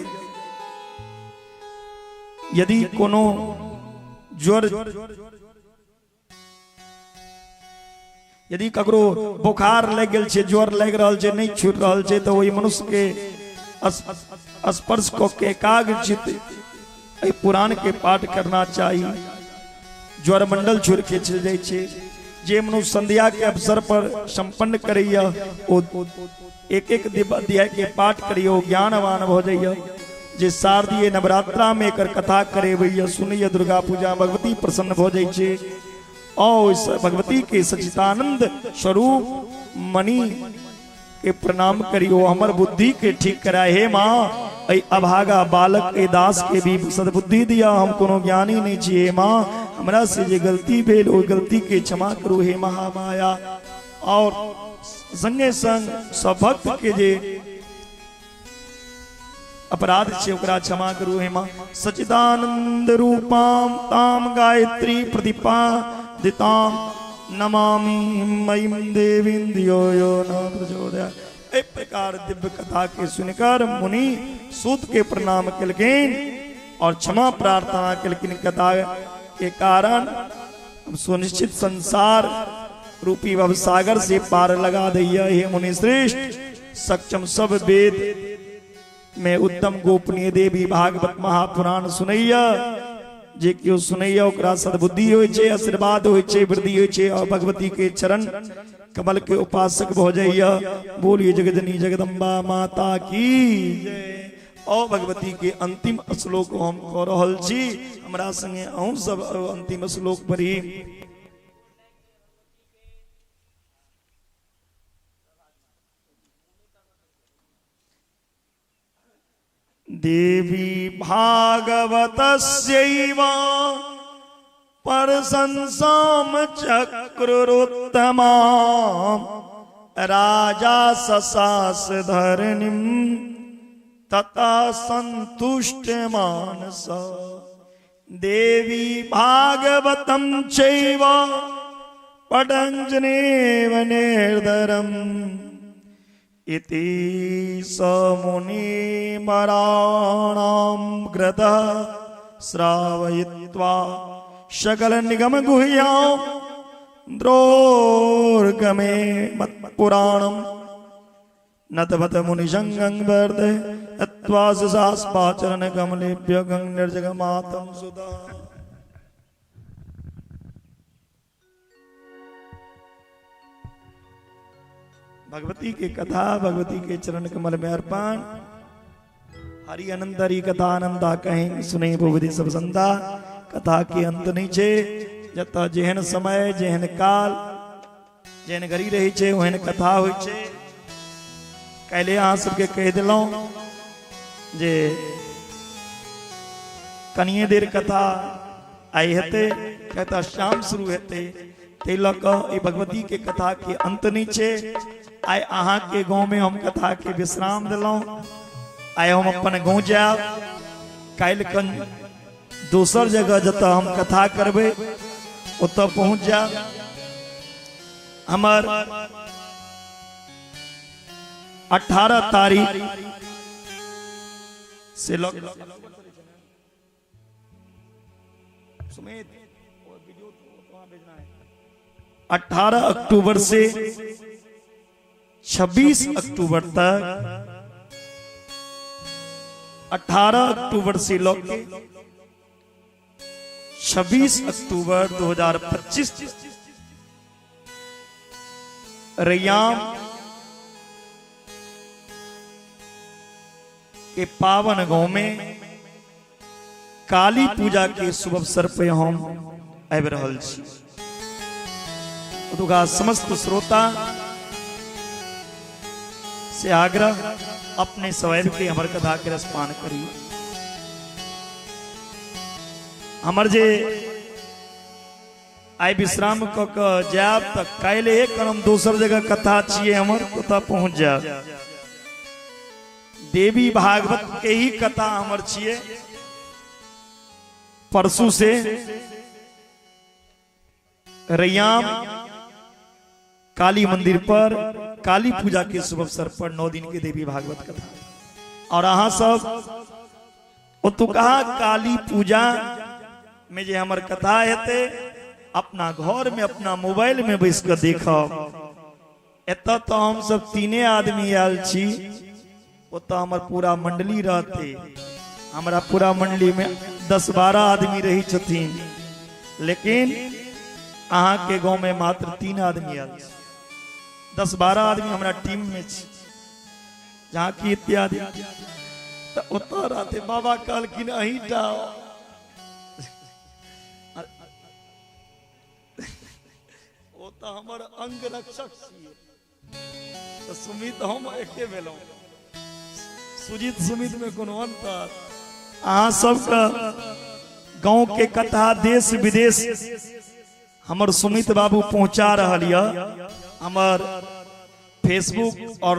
यदि कोनो ज्वर यदि ककरो बुखार लग गेल छे, ज्वर लग रहल छे, नहीं छूट रहल छे तो वही मनुष्य के स्पर्श को के एकाग्रचित पुराण के पाठ करना चाहिए। ज्वर मंडल छोड़ के चल जाए छे। जे मनुष्य संध्या के अवसर पर संपन्न करैया ओ एक अध्याय के पाठ करियो ज्ञानवान हो जाइए। जे शारदीय नवरात्रा में एकर कथा करे भैया सुनिए, दुर्गा पूजा भगवती प्रसन्न हो जाए छे और इस भगवती के सचिदानंद स्वरूप मणि के प्रणाम करियो, हमर बुद्धि के ठीक कराए। हे माँ ऐ अभागा बालक ए दास के भी सद्बुद्धि दिया, हम कोनो ज्ञानी नहीं छी। हे माँ हमरा से जे गलती भेल ओ गलती के क्षमा करू हे महामाया। और संगे संग सब भक्त के जे अपराध छे ओकरा क्षमा करू हे माँ। सचिदानंद रूपाम ताम गायत्री प्रतिपादिताम नमामि मयिम देवीं धियो यो न प्रचोदयात्। एक प्रकार दिव्य कथा के सुनकर मुनि सूत के प्रणाम कलखिन और क्षमा प्रार्थना कलखिन। कथा के कारण सुनिश्चित संसार रूपी भव सागर से पार लगा दैया। हे मुनि श्रेष्ठ सक्षम सब वेद में उत्तम गोपनीय देवी भागवत महापुराण सुनैया। जे क्यों सुनैया ओकरा सद्बुद्धि होय छे, आशीर्वाद होय छे, वृद्धि होय छे और भगवती के चरण कमल के उपासक हो जाइया। बोलिए जगदनी जगदम्बा माता की जय। और भगवती के अंतिम श्लोक हम कह रहल छी, हमरा संगे अहूँ सब अंतिम श्लोक पढ़ी। देवी भागवतस्यैव परशंसाम चक्रुरुत्तमा राजा ससास धरणिम तथा संतुष्ट मानस देवी भागवतम चैव पठञ्जनेव निर्धरम् इति स मुनिमराणां ग्रतः श्रावयित्वा सकल निगम गुह्यां द्रोर्गमे मत्पुराणम् नतवत मुनिशंगं वर्धे अत्वाससास्पाचरण कमलेभ्य गंग निर्जगमातं सुधा। भगवती की कथा भगवती के चरण कमल में अर्पण। हरि अनंत हरि कथा आनंदा कहें सुने बहुविधि सब संदा। कथा के अंत नीचे जता जेहन समय जेहन काल जेहन घड़ी रही छे ओहन कथा होई छे। कैले अहाँ सबके कह दिलों जे कनिए देर कथा आई हेते कहता शाम शुरू हेते ते लक ई भगवती के कथा के अंत नीचे आय अहाँ के गांव में हम कथा के विश्राम दिलों। आय हम अपन गांव जाब काल कन दूसर जगह जता हम कथा करबे उत पहुंच जाब। हमार 18 तारीख से 18 अक्टूबर से 26 अक्टूबर तक 18 अक्टूबर से लेकर 26 अक्टूबर 2025 रैयाम के पावन गांव में काली पूजा के शुभ अवसर पे हम आबि रहल छी। ओतुका समस्त श्रोता से आग्रह अपने स्वयं के हमर कथा के रसपान करी। हमर जे आई विश्राम क जाब तक काल्हि एक हम दोसर जगह कथा छिए हमर ओतऽ पहुंच जाब। देवी भागवत के ही कथा हमर छिए। परसों से रैयाम काली मंदिर पर काली पूजा के शुभ अवसर पर 9 दिन के देवी भागवत कथा और अहाँ सब ओतुका काली पूजा में जे हमर कथा हेते अपना घर में अपना मोबाइल में बैस कर देखब। एत तो हम सब तीने आदमी आयल छी ओत हमर पूरा मंडली रहते। हमारा पूरा मंडली में 10-12 आदमी रही छथिन लेकिन अहाँ के गांव में मात्र 3 आदमी आयल। 10-12 आदमी हमारा टीम में जहाँ की इत्यादि तो उतर रहते। बाबा कहलखिन अहीं जाओ वो तो हमर अंग रक्षक छिए तो सुमित हम एके भेलौं। सुजीत सुमित में कोनो अंतर अहाँ सबका गांव के कथा देश विदेश हमर सुमित बाबू पहुंचा रहल य। हमर फेसबुक और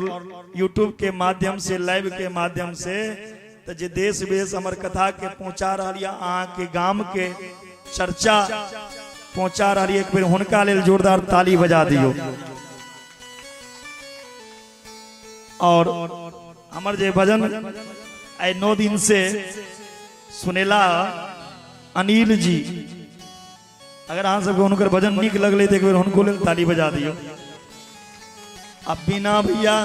यूट्यूब के माध्यम से लाइव के माध्यम से तो जे देश विदेश हमर कथा के पहुंचा रहल य। अहाँ के गांव के चर्चा पहुंचा रहल य। एक बेर हुनका लेल जोरदार ताली बजा दियो। और हमर जे भजन आई 9 दिन से सुनेला अनिल जी अगर अहाँ सबके उनकर भजन निक लगले तो एक बेर हुनको लेल ताली बजा दियो। अब बिना भैया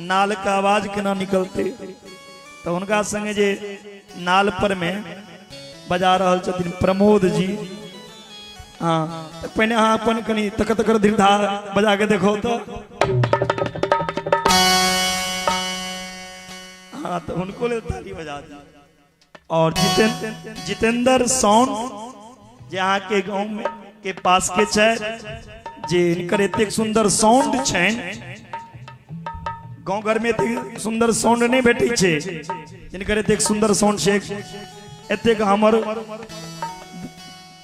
नाल का आवाज केना निकलते तो उनका संगे जे नाल पर में बजा रहल छथिन प्रमोद जी। हाँ तो पहले अहाँ अपन कनी तक दीर्घा बजा के देखो तो। हाँ तो उनको ले ताली बजा दी। और जितेंद्र साउंड जहाँ के गांव में के पास के छै जे इनकर एतेक सुंदर साउंड छै। गांव घर में एतेक सुंदर साउंड नहीं भेटै छै जिनकर एतेक सुंदर साउंड छै। एतेक हमर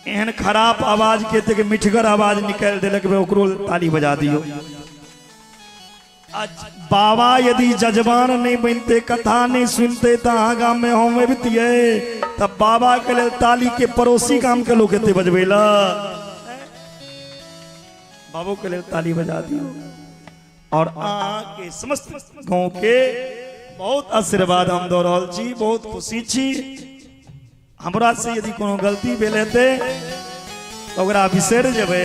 एहन खराब आवाज के ते मिठगर आवाज निकाल दिलक ओकरो ताली बजा दियो। आज बाबा यदि जजबान नहीं बनते, कथा नहीं सुनते तो गाँव में हम बीतिए, तब बाबा के लिए ताली के पड़ोसी काम के लोग कहते बजबेला। बाबू के लिए ताली बजा दियो और के समस्त गांव के बहुत आशीर्वाद हम दो रहल छी, बहुत खुशी छी। हमरा से यदि कोनो गलती भेल हेते तो ओकरा बिसर जेबे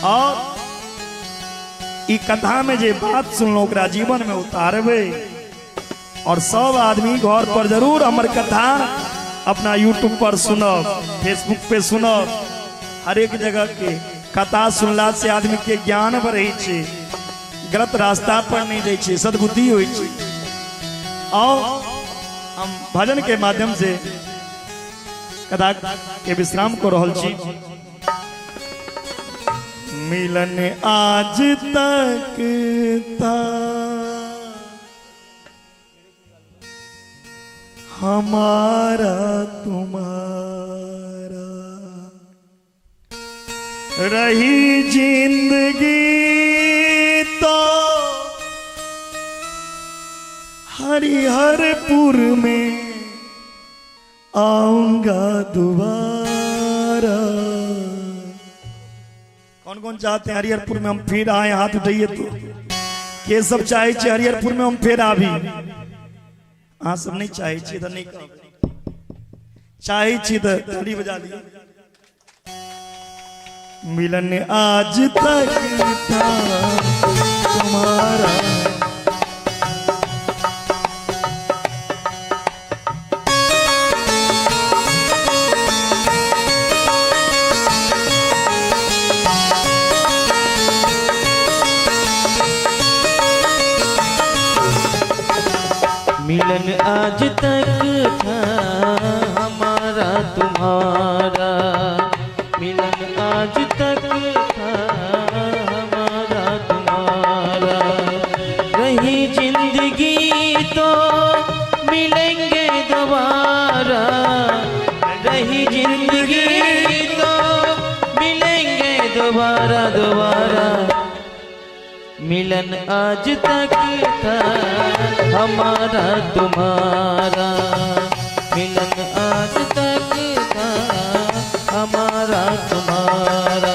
और ई कथा में जे बात सुनलो ओकरा जीवन में उतारबे और सब आदमी घर पर जरूर हमर कथा अपना यूट्यूब पर सुनब, फेसबुक पे सुनब। हर एक जगह के कथा सुनला से आदमी के ज्ञान बढ़े छे, गलत रास्ता पर नहीं जाए छे, सद्बुद्धि होई छे। और हम भजन के माध्यम से कथा के विश्राम को रहल छी। मिलन आज तक था हमारा तुम्हारा, रही जिंदगी तो हरिहरपुर में आऊंगा दोबारा। कौन कौन चाहते हैं हरिहरपुर में हम फिर आए? हाथ उठाइए तो। के सब चाहे छे हरिहरपुर में हम फिर आवी? हाँ सब नहीं चाहे छे तो नहीं चाहे छे तो ताली बजा दिए। मिलन आज तक था तुम्हारा, मिलन आज तक था हमारा तुम्हारा, मिलन आज तक था हमारा तुम्हारा, रही जिंदगी तो मिलेंगे दोबारा, रही जिंदगी तो मिलेंगे दोबारा दोबारा। मिलन आज तक था हमारा तुम्हारा, मिलन आज तक था हमारा तुम्हारा।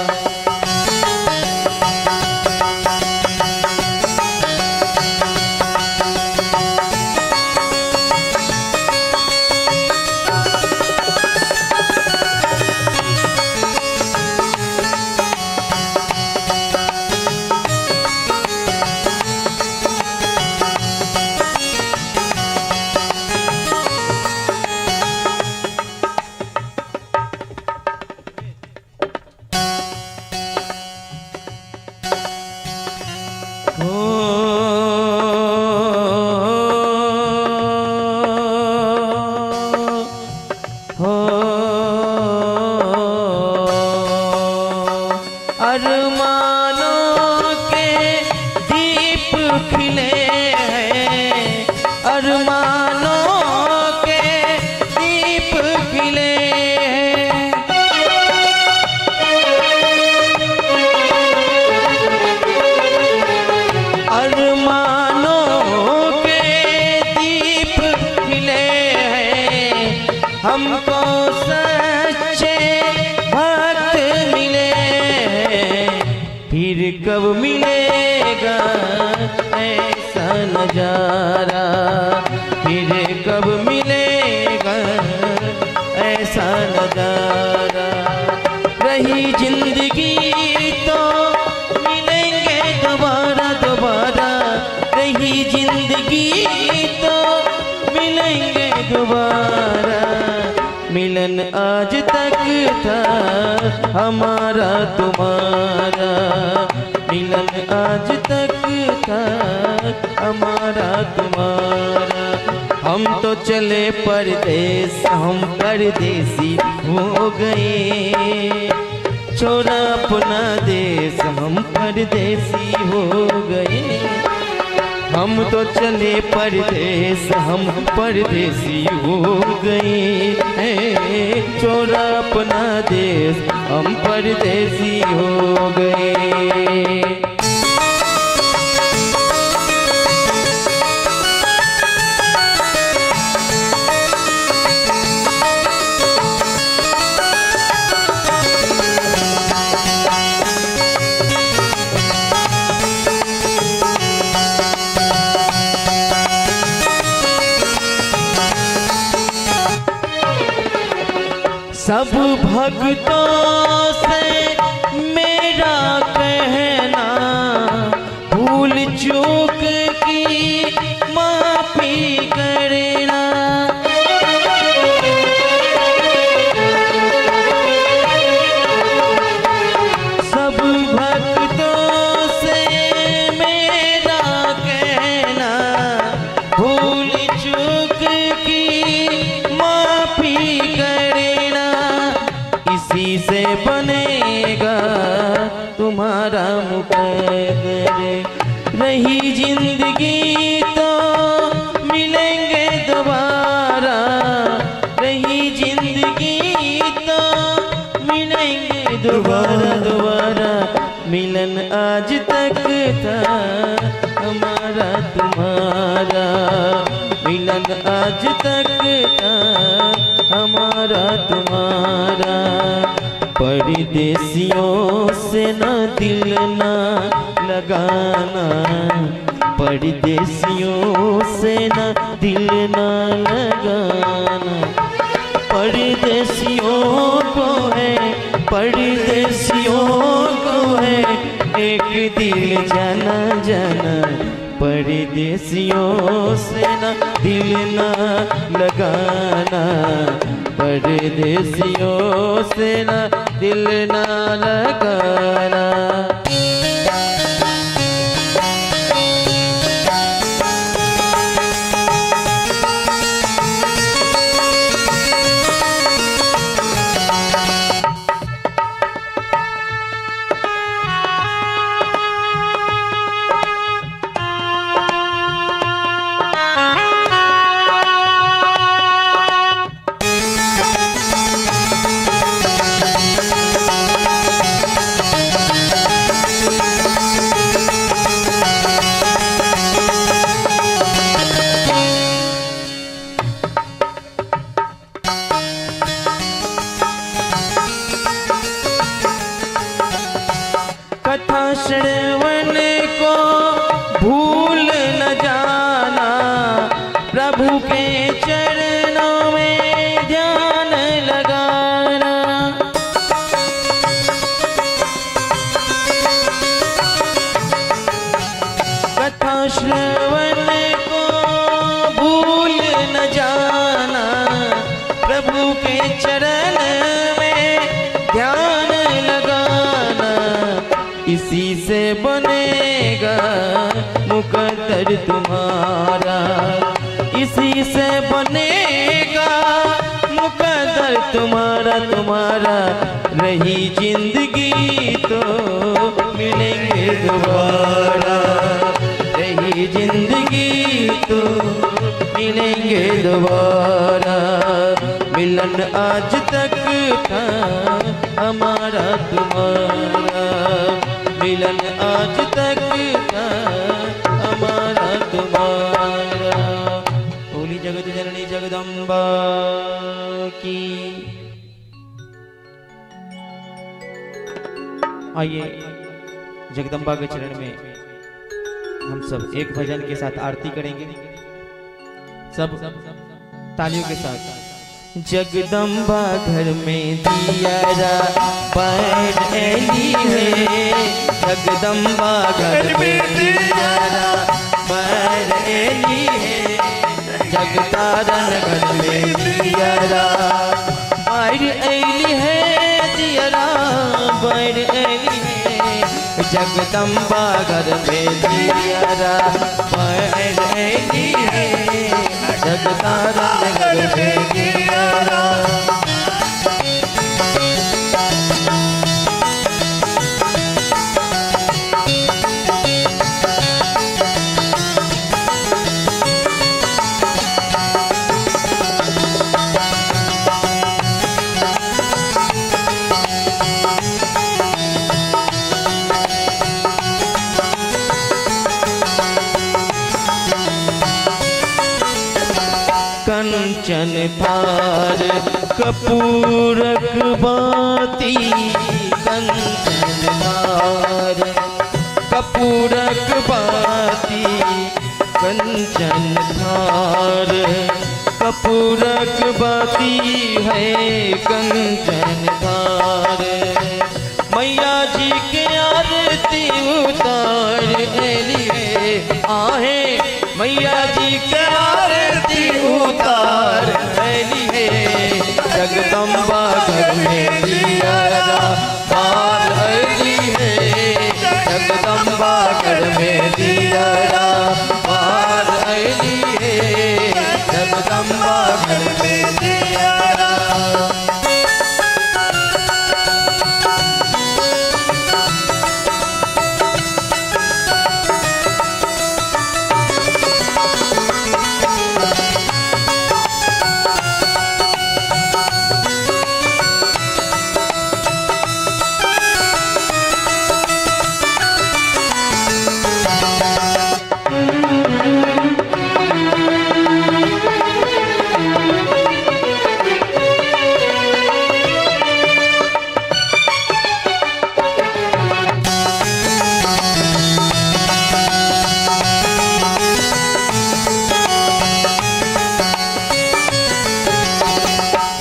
अरमानों के दीप खिले हैं, अरमानों के दीप खिले हैं, अरमानों के दीप खिले हैं, हमको सच्चे भक्त मिले। फिर कब मिलेगा ऐसा नजारा, फिर कब मिलेगा ऐसा नजारा, रही जिंदगी तो मिलेंगे दोबारा दोबारा, रही जिंदगी तो मिलेंगे दोबारा। मिलन आज तक था हमारा तुम्हारा, मिलन आज तक था हमारा तुम्हारा। हम तो चले परदेस, हम परदेसी हो गए, छोड़ा अपना देश हम परदेसी हो गए। हम हम तो चले परदेस, हम परदेसी हो गए। छोड़ा अपना देश, हम परदेसी हो गए। सब भक्तों से मेरा कहना, भूल चूक की माफी करना। सब भक्तों से मेरा कहना, भूल चूक की माफी करना। इसी से बनेगा तुम्हारा मुकद्दर। रही जिंदगी तो मिलेंगे दोबारा, रही जिंदगी तो मिलेंगे दोबारा दोबारा। मिलन आज तक था हमारा तुम्हारा, मिलन आज तक था हमारा तुम्हारा। परदेसियों से ना दिल ना लगाना, परदेसियों से ना दिल ना लगाना। परदेसियों को है, परदेसियों को है एक दिल जाना जाना। परदेसियों से ना दिल ना लगाना, परदेसियों से ना दिल ना लगाना। कथा श्रवण को भूल न जाना, प्रभु के चरणों में ध्यान लगाना। कथा श्रवण को भूल न जाना, प्रभु के चरण में ध्यान लगाना। इसी से बनेगा मुकद्दर तुम्हारा, इसी से बनेगा मुकद्दर तुम्हारा तुम्हारा। रही जिंदगी तो मिलेंगे दोबारा, रही जिंदगी तो मिलेंगे दोबारा। मिलन आज तक था हमारा तुम्हारा, मिलन आज तक था हमारा तुम्हारा। बोली जगत जननी जगदम्बा की। आइए जगदम्बा के चरण में हम सब एक भजन के साथ आरती करेंगे, सब तालियों के साथ। जगदम्बा घर में दियारा बैठी है, जगदम्बा घर में दियारा बैठी है। जगतारन घर में दियारा बैठी है, दियारा बैठी है। जगदम्बा घर में दियारा बैठी है, जगतारन घर में दियारा। थार कपूरक बाती कंचन थार कपूरक बाती कंचन थार कपूरक बाती है कंचन थार मैया जी के आरती उतार लिए आहे मैया जी के आरती उतार लिए जगदम्बा घर में दियारा बार है जगदम्बा घर में दियारा बार है जगदम्बा घर में दियारा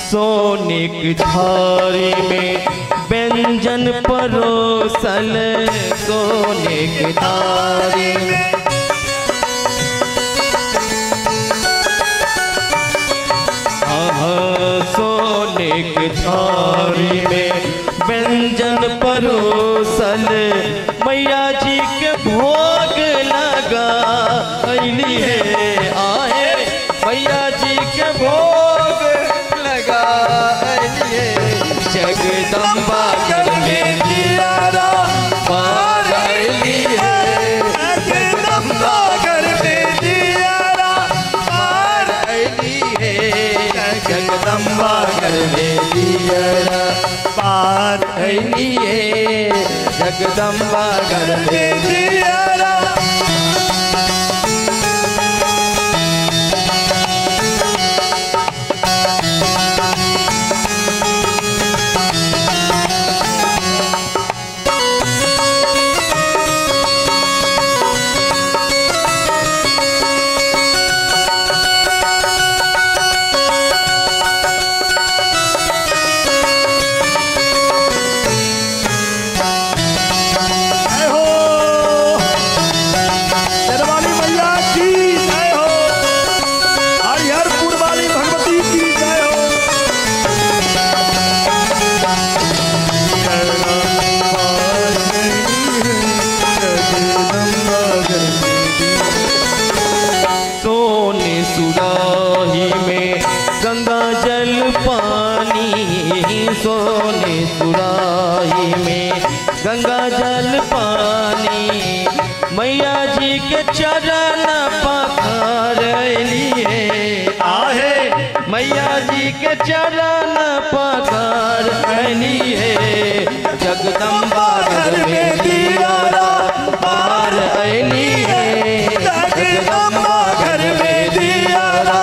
सोने की थारी में व्यंजन परोसल सोने की थारी में सोने की थारी में व्यंजन परोसल मैया जी के भोग लगा है आए मैया जी के भोग लगा जगदम्बा घर में दियारा बार है जगदम्बा घर में दियारा बार है जगदम्बा घर में दियारा बार है जगदम्बा घर में दियारा सोने सुराही में गंगा जल पानी मैया जी के चरण पखार लिए आहे मैया जी के चरण पखार लिए जगदम्बा घर में दियारा बार लिए जगदम्बा घर में दियारा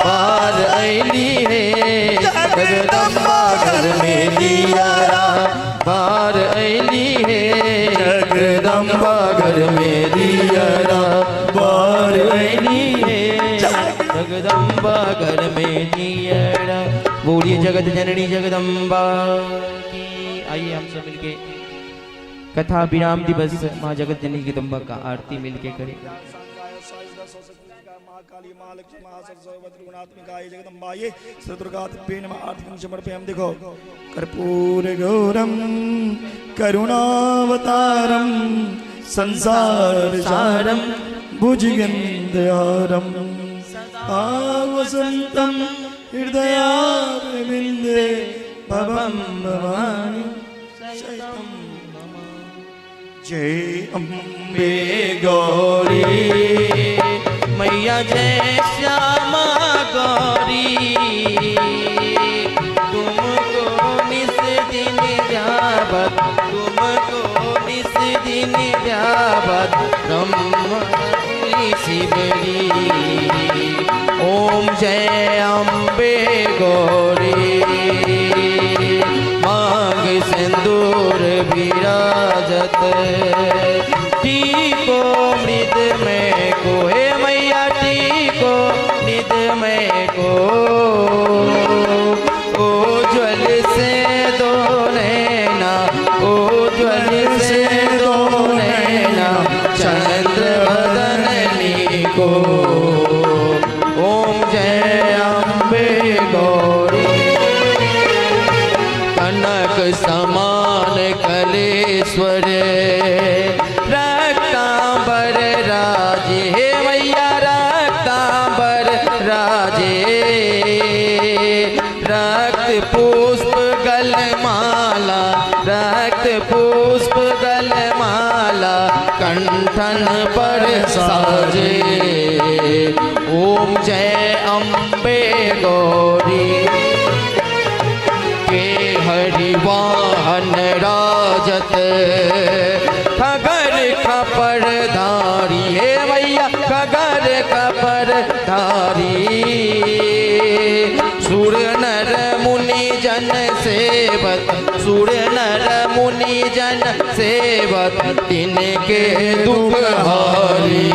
बार लिए जगदम्बा घर में दियारा बार अली है जगदम्बा घर में दियारा बार अली है जगदम्बा घर में दियारा बोलिए जगत जननी जगदम्बा की। आइए हम सब मिलके कथा विराम दिवस माँ जगत जननी जगदम्बा का आरती मिलके करें। महाकाली महालक्ष्मी महासरस्वती गुणात्मिकाय जगदम्बाये श्रीदुर्गादेवी नमः आरती समर्पयामि। देखो कर्पूर गौरम करुणावतारम संसार सारम भुजगेन्द्रहारम वसंतम हृदयारविंदे भवम भवानी शतम जय अम्बे गौरी मैया जय श्यामा गौरी तुमको निस दिन ध्यावत तुमको निस दिन ध्यावत ब्रह्म शिवरी ओम जय अम्बे गौरी मांग सिंदूर विराजत टीको मृद में को हे मैया टीको निद में को उज्ज्वल से दो नैना उज्ज्वल से दो नैना चंद्र बदननी को ओम जय अम्बे गौरी कनक समान कलेश्वर रक्तांबर राजे हे मैया रक्तांबर राजे रक्त पुष्प गलमाला रक्त पुष्प गलमाला कंठन पर साजे ओम जय अम्बे गौरी के हरिवाहन राजत खगर खपर धारी हे मैया खगर खपर धारी सुर नर मुनि जन सेवत सुर नर मुनि जन सेवत तिनके दुख हारी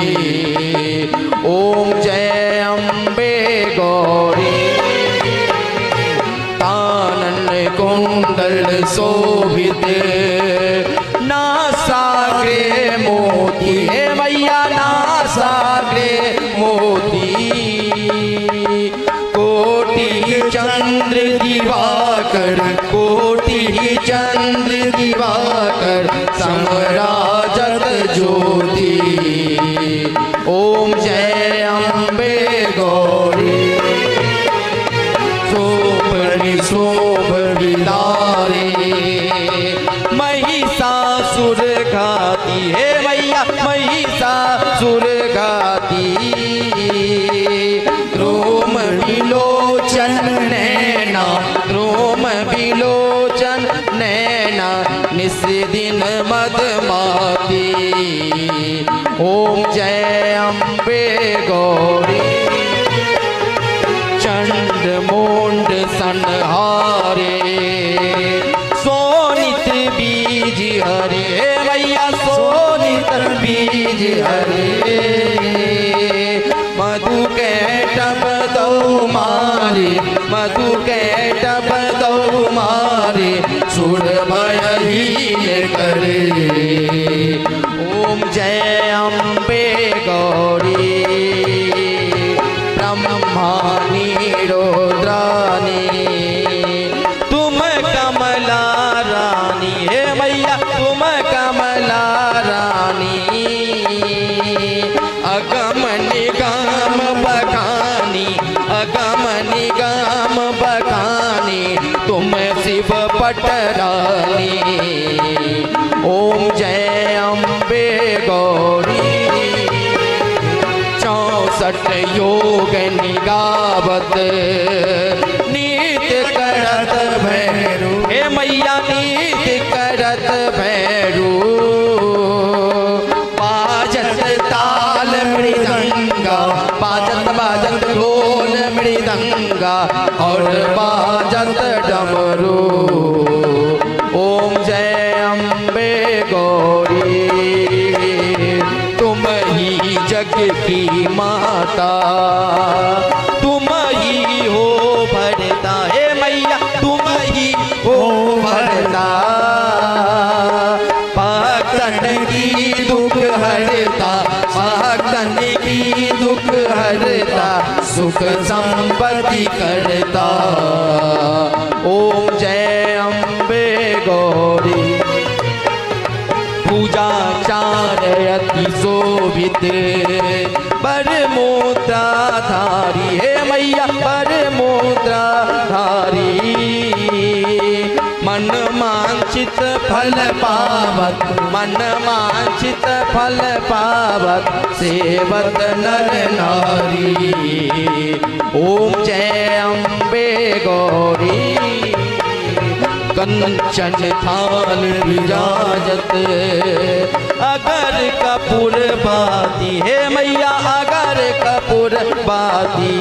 ओम जय अम्बे गौरी कानन कुंडल शोभित नासाग्रे मोती हे मैया नासाग्रे मोती कोटि चंद्र दिवाकर कोटि चंद्र दिवाकर समराजत ज्योति ओम जय अम्बे गौरी शोभ विदारे महिषासुर घाती हे मैया महिषासुर घाती रोम विलोचन नैना रोम विलोचन नैना निस दिन मदमाती ओम जय अम्बे गौरी चंड मोंड संहारे सोनित बीज हरे भैया सोनित बीज हरे मधु के टब दो मारे मधु के टब दो मारे सुर भयहीन करे ओम जय अम्बे गौरी ब्रह्मानी रुद्रानी तुम कमला रानी हे मैया तुम कमला रानी अगम निगम बखानी अगम निगम बखानी तुम शिव पटरानी ओम जय अम्बे गौरी 64 योग निगावत नीत करत भैरू हे मैया नीत करत भैरू बाजत ताल मृदंगा बाजत बाजत ढोल मृदंगा और बाजत डमरू ओम जय अम्बे गौरी तुम ही जग की माता तुम ही हो भरता हे मैया तुम ही हो भरता भक्तन की दुख हरता भक्तन की दुख हरता सुख संपत्ति करता ओम जय अम्बे गौरी पूजा चार अति शोभित पर मुद्रा धारी हे मैया पर मुद्रा धारी मन मांचित फल पावत मन मांचित फल पावत सेवत नर नारी ओम जय अम्बे गौरी कंचन थाल विराजत। अगर कपूर बाती है मैया, अगर कपूर बाती,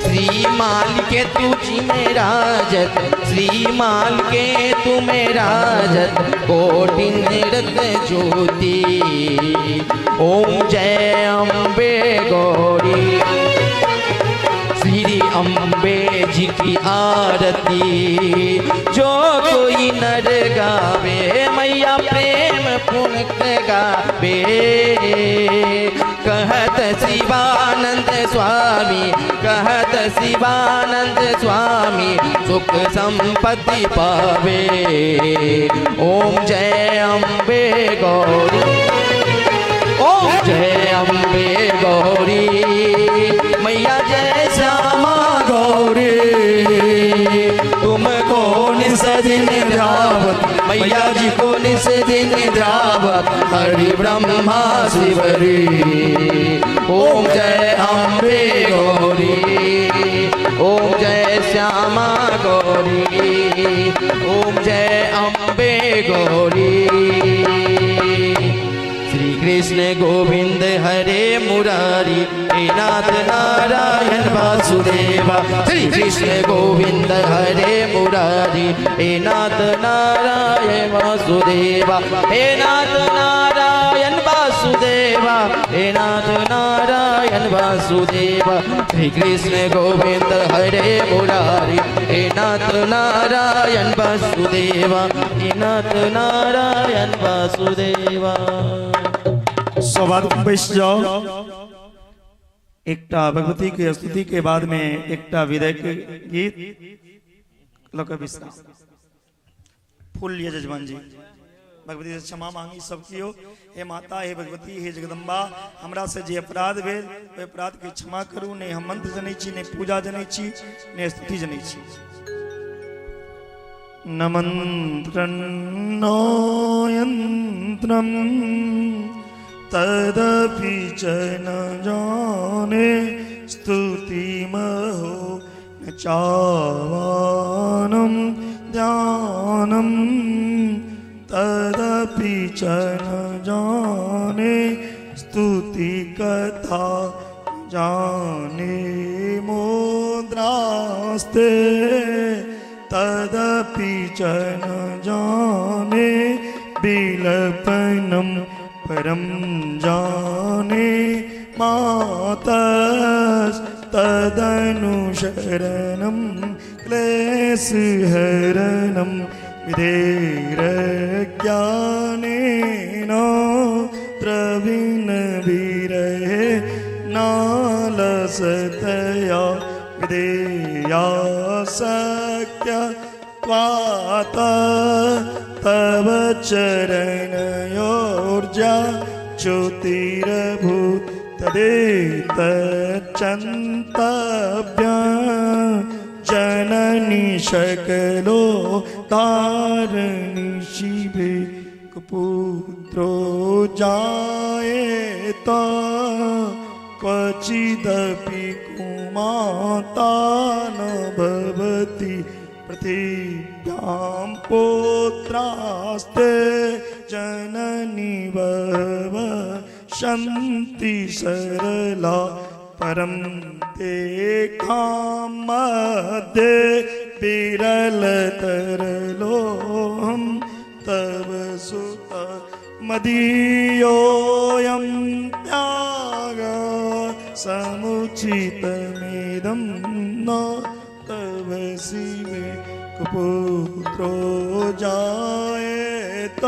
श्रीमाल के तुझी में राजत, श्रीमाल के तुम्हें राजत, कोटि नृत्य ज्योति। ओम जय अम्बे गौरी, श्री अम्बे जी की आरती। जो कोई नर गावे मैया प्रेम पुण्य गावे। कहत शिवानंद स्वामी, कहत शिवानंद स्वामी, सुख संपत्ति पावे। ओम जय अम्बे गौरी, ओम जय अम्बे गौरी, मैया जय श्यामा गौरी। तुमको निस दिन ध्यावत, मैया जी को निस दिन ध्यावत, हरि ब्रह्मा शिवरी। ओम जय अम्बे गौरी, ओम जय श्यामा गौरी, ओम जय अम्बे गौरी। श्री कृष्ण गोविंद हरे मुरारी, हे नाथ नारायण वासुदेवा। श्री कृष्ण गोविंद हरे मुरारी, हे नाथ नारायण वासुदेवा, हे नाथ नारायण वासुदेवा, हे नाथ नारायण वासुदेवा। श्री कृष्ण गोविंद हरे मुरारी, हे नाथ नारायण वासुदेवा, हे नाथ नारायण वासुदेवा। सौभाग्य बैठ जाओ। एकटा भगवती के स्तुति के बाद में एकटा विदाई के गीत लोक विश्राम। फूल लिए जजमान जी, भगवती से क्षमा मांगी सब कियो। हे माता, हे भगवती, हे जगदम्बा, हमरा से जे अपराध भेल ओहि अपराध के क्षमा करू। ने हम मंत्र जनै छी, ने पूजा जनै छी, ने स्तुति जनै छी। न मंत्रं नो यंत्रं तदपि च न जाने, स्तुतिमहो न चावानं ध्यानं। तदपि च न जाने, स्तुति कथा जाने। मुद्रास्ते तदपि च न जाने, बिलपनं परम जाने। मातस्तदनुशरणं क्लेशहरणं विधेरज्ञानेन। द्रविणवीरये नालसतया विधेया शक्या त्वात्। तव चरणयोर्जा ज्योतिरभूत् तदेतच्चिन्तव्या। जननी शकलो तारिणी शिवे कुपुत्रो जायेत। क्वचिदपि कुमाता न भवति पृथिव्यां पुत्रास्ते। जननी बहव शन्ति सरला परं ते कामध्ये। विरलतरलोहं तव सुत मदीयोऽयं त्याग। समुचितमिदं न तव शिवे कुपुत्रो जायेत।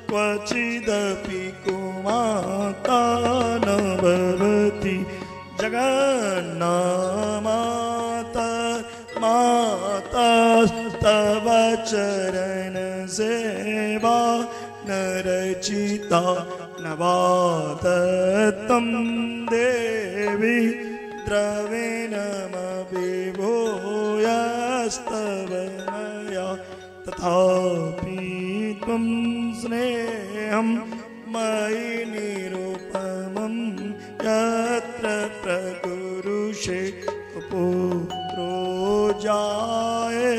क्वचिदपि कुमाता न भवति जगन्नामाता। मातस्तव चरण सेवा न रचिता न वा दत्तं देवी। द्रविणमपि भूयस्तव मया तथापि त्वं स्नेहं मयि निरुपमं। यत्र प्रकुरुषे कुपुत्रो जाये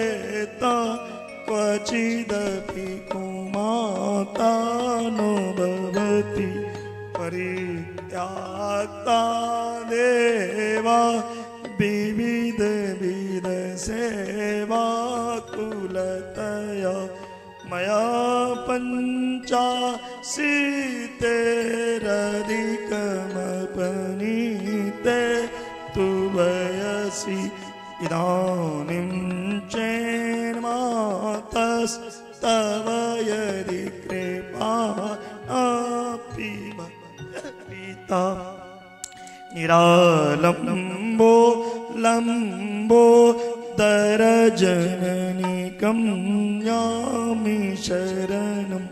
परित्याक्ता देवा विविध विध सेवा कुलतया मया पंचाशीतेरधिकमपनीते तु वयसि इदानीं चेन्मातस्तव यदि कृपा पिता निरालम्बो लम्बो दरजननिकं यामि शरणम्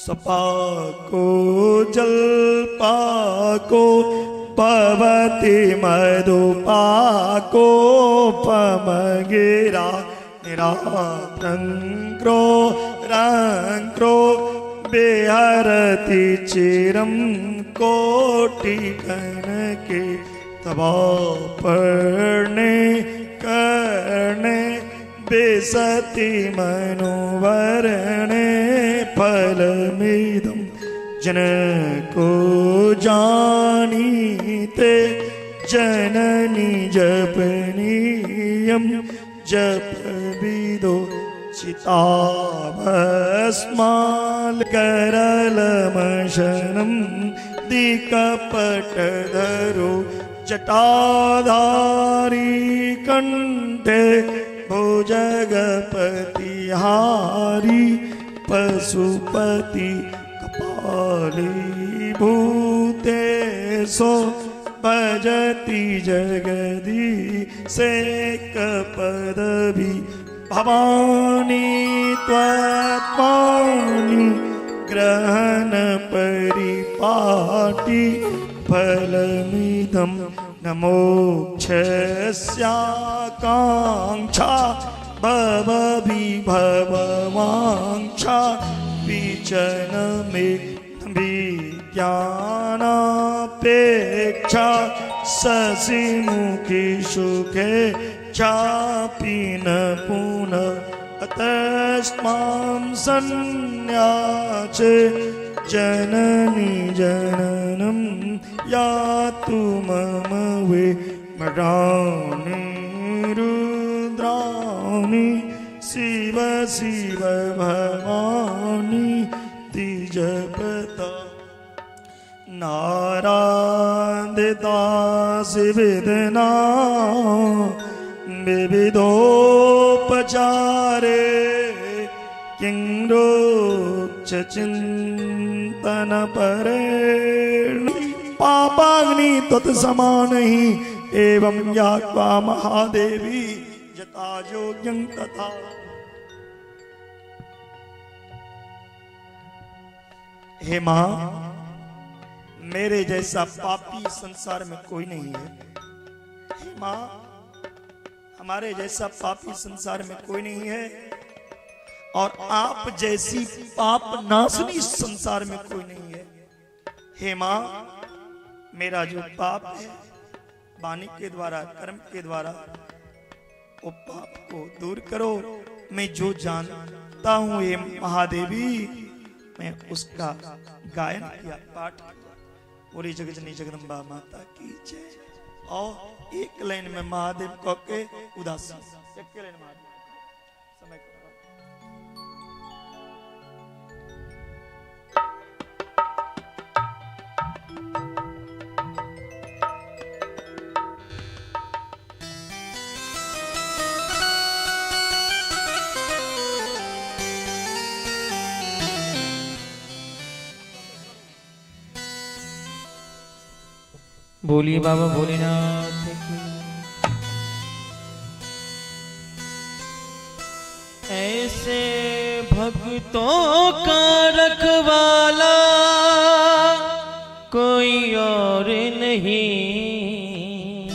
सपाको जल्पाको पवति मधुपाको पमगिरा निरात्रंक्रो रंक्रो बेहरति चिरं कोटि कनके तवापर्णे कर्णे बेसति मनोवरणे फलमिदं जनको जानीते जननी जपनीयं जपविदो चिताभस्माल्करलमशनं दिक्पटधरो जटाधारी कंठे भुजगपतिहारी पशुपति कपाली भूतेशो भजति जगदीशेकपदवी भवानी त्वात्मानि ग्रहण परिपाटी फलमिदं न मोक्षस्याकाङ्क्षा भवविभववाञ्छा विचन मे विज्ञानापेक्षा शशिमुखी सुखे चापि न पुनः तस्मां सन्न्यासे जननी जननं यातु मम वे मराणि रुद्राणि शिव शिव भवानी तिजपता नारायणिता शिविदना विविधोपचारे किंरोच चिंतन परे पापाग्नि तत्समानहि एवं ज्ञात्वा महादेवी जता योग्यं तथा। हे मां, मेरे जैसा पापी संसार में कोई नहीं है। हे मां, हमारे जैसा पापी संसार में कोई नहीं है और आप जैसी पाप नाशनी संसार में कोई नहीं है। हे मां, मेरा जो पाप है वाणी के द्वारा कर्म के द्वारा वो पाप को दूर करो। मैं जो जानता हूं ये महादेवी, मैं उसका गायन किया, पाठ किया। पूरी जगजनी जगदम्बा माता की जय। और एक लाइन में महादेव को के उदासी, एक लाइन महादेव समय बोलिए बाबा भोलेनाथ की। ऐसे भक्तों का रखवाला कोई और नहीं,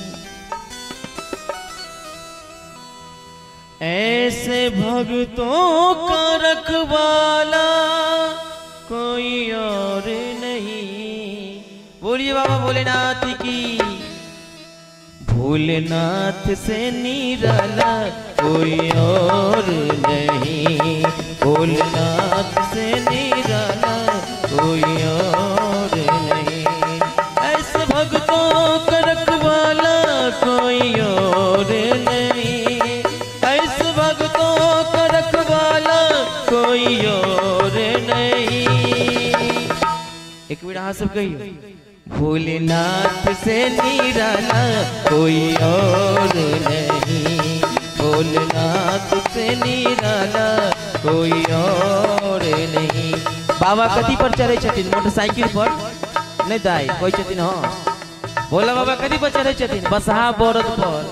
ऐसे भक्तों का रखवाला कोई और नहीं। बोलिए बाबा भोलेनाथ की। भोलेनाथ से निराला कोई और नहीं, भोलेनाथ से निराला कोई और एक बेर अहाँ सब कहियो, भोलेनाथ से निराला कोई और नहीं, भोलेनाथ से निराला कोई और नहीं। बाबा कथी पर चढ़े छथिन? मोटरसाइकिल पर नहीं दाई कोई छथिन। हाँ, भोला बाबा कथी पर चढ़े छथिन? बसहा बरद पर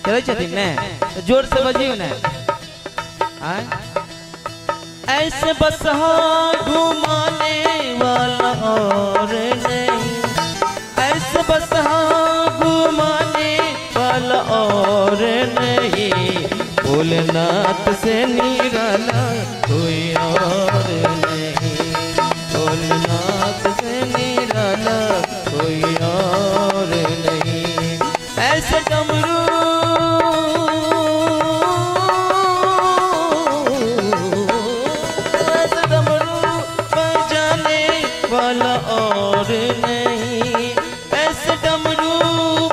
चढ़े छथिन ने। तो जोर से बजियो ने। ऐसे बसहा घुमाने वाला और नहीं, ऐसे बसहा घुमाने वाला और नहीं, भोलेनाथ से निराला कोई और नहीं, भोलेनाथ से निराला कोई और नहीं। ऐसे डमरू वाला और नहीं, ऐसे डमरू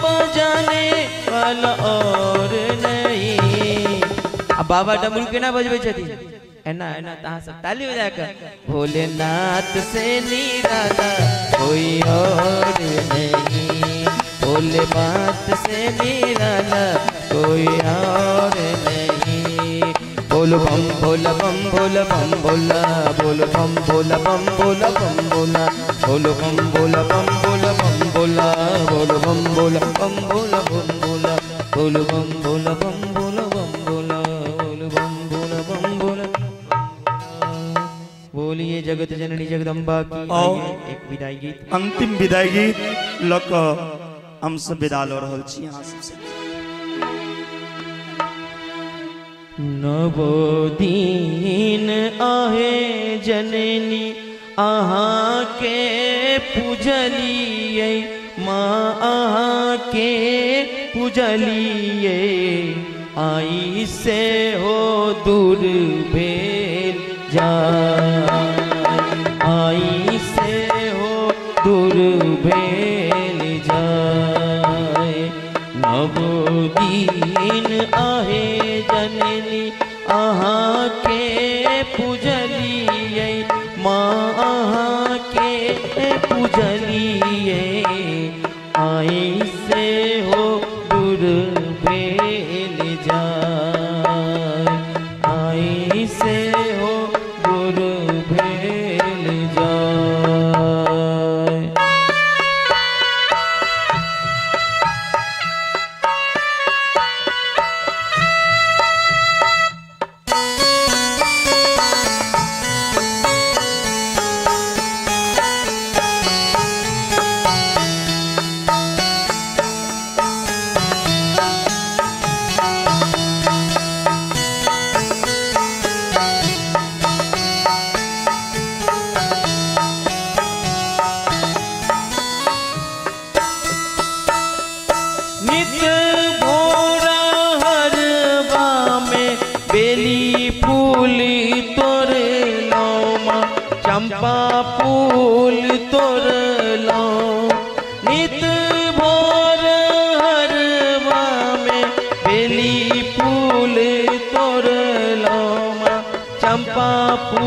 बजाने वाला और नहीं। अब बाबा डमरू केना बजबै छथिन? एना एना तहाँ सब ताली बजा कर, भोलेनाथ से निराला कोई और नहीं, भोलेनाथ से निराला कोई और नहीं। बोल बम बोल बम बोल बम बोला, बोल बम बोल बम बोल बम बोला, बोल बम बोल बम बोल बम बोला, बोल बम बोल बम बोल बम बोला, बोल बम बोल बम बोल बम बोला, बोल बम बोल बम बोल। बोलिए जगत जननी जगदम्बा की। एक विदाई गीत, अंतिम विदाई गीत लक हम सब विदा ल रहल छी अहाँ सबसे। नवो दिन आहे जननी अहाँ के पूजलिए, माँ अहाँ के पूजलिए, आई से हो दूर भेल जाए, आई से हो दूर भेल जाए। नवो दिन आहे जननी अहाँ के पूजलिए, माँ अहाँ के पूजलिए, आई से हो दूर भेल जाए, आई से हो दूर भेल जाए। नित भोरा हरवा में बेली फूल तोड़ लो, माँ चंपा फूल तोड़ लो। नित भोर हरवा में बेली फूल तोड़ लो, माँ चंपा फूल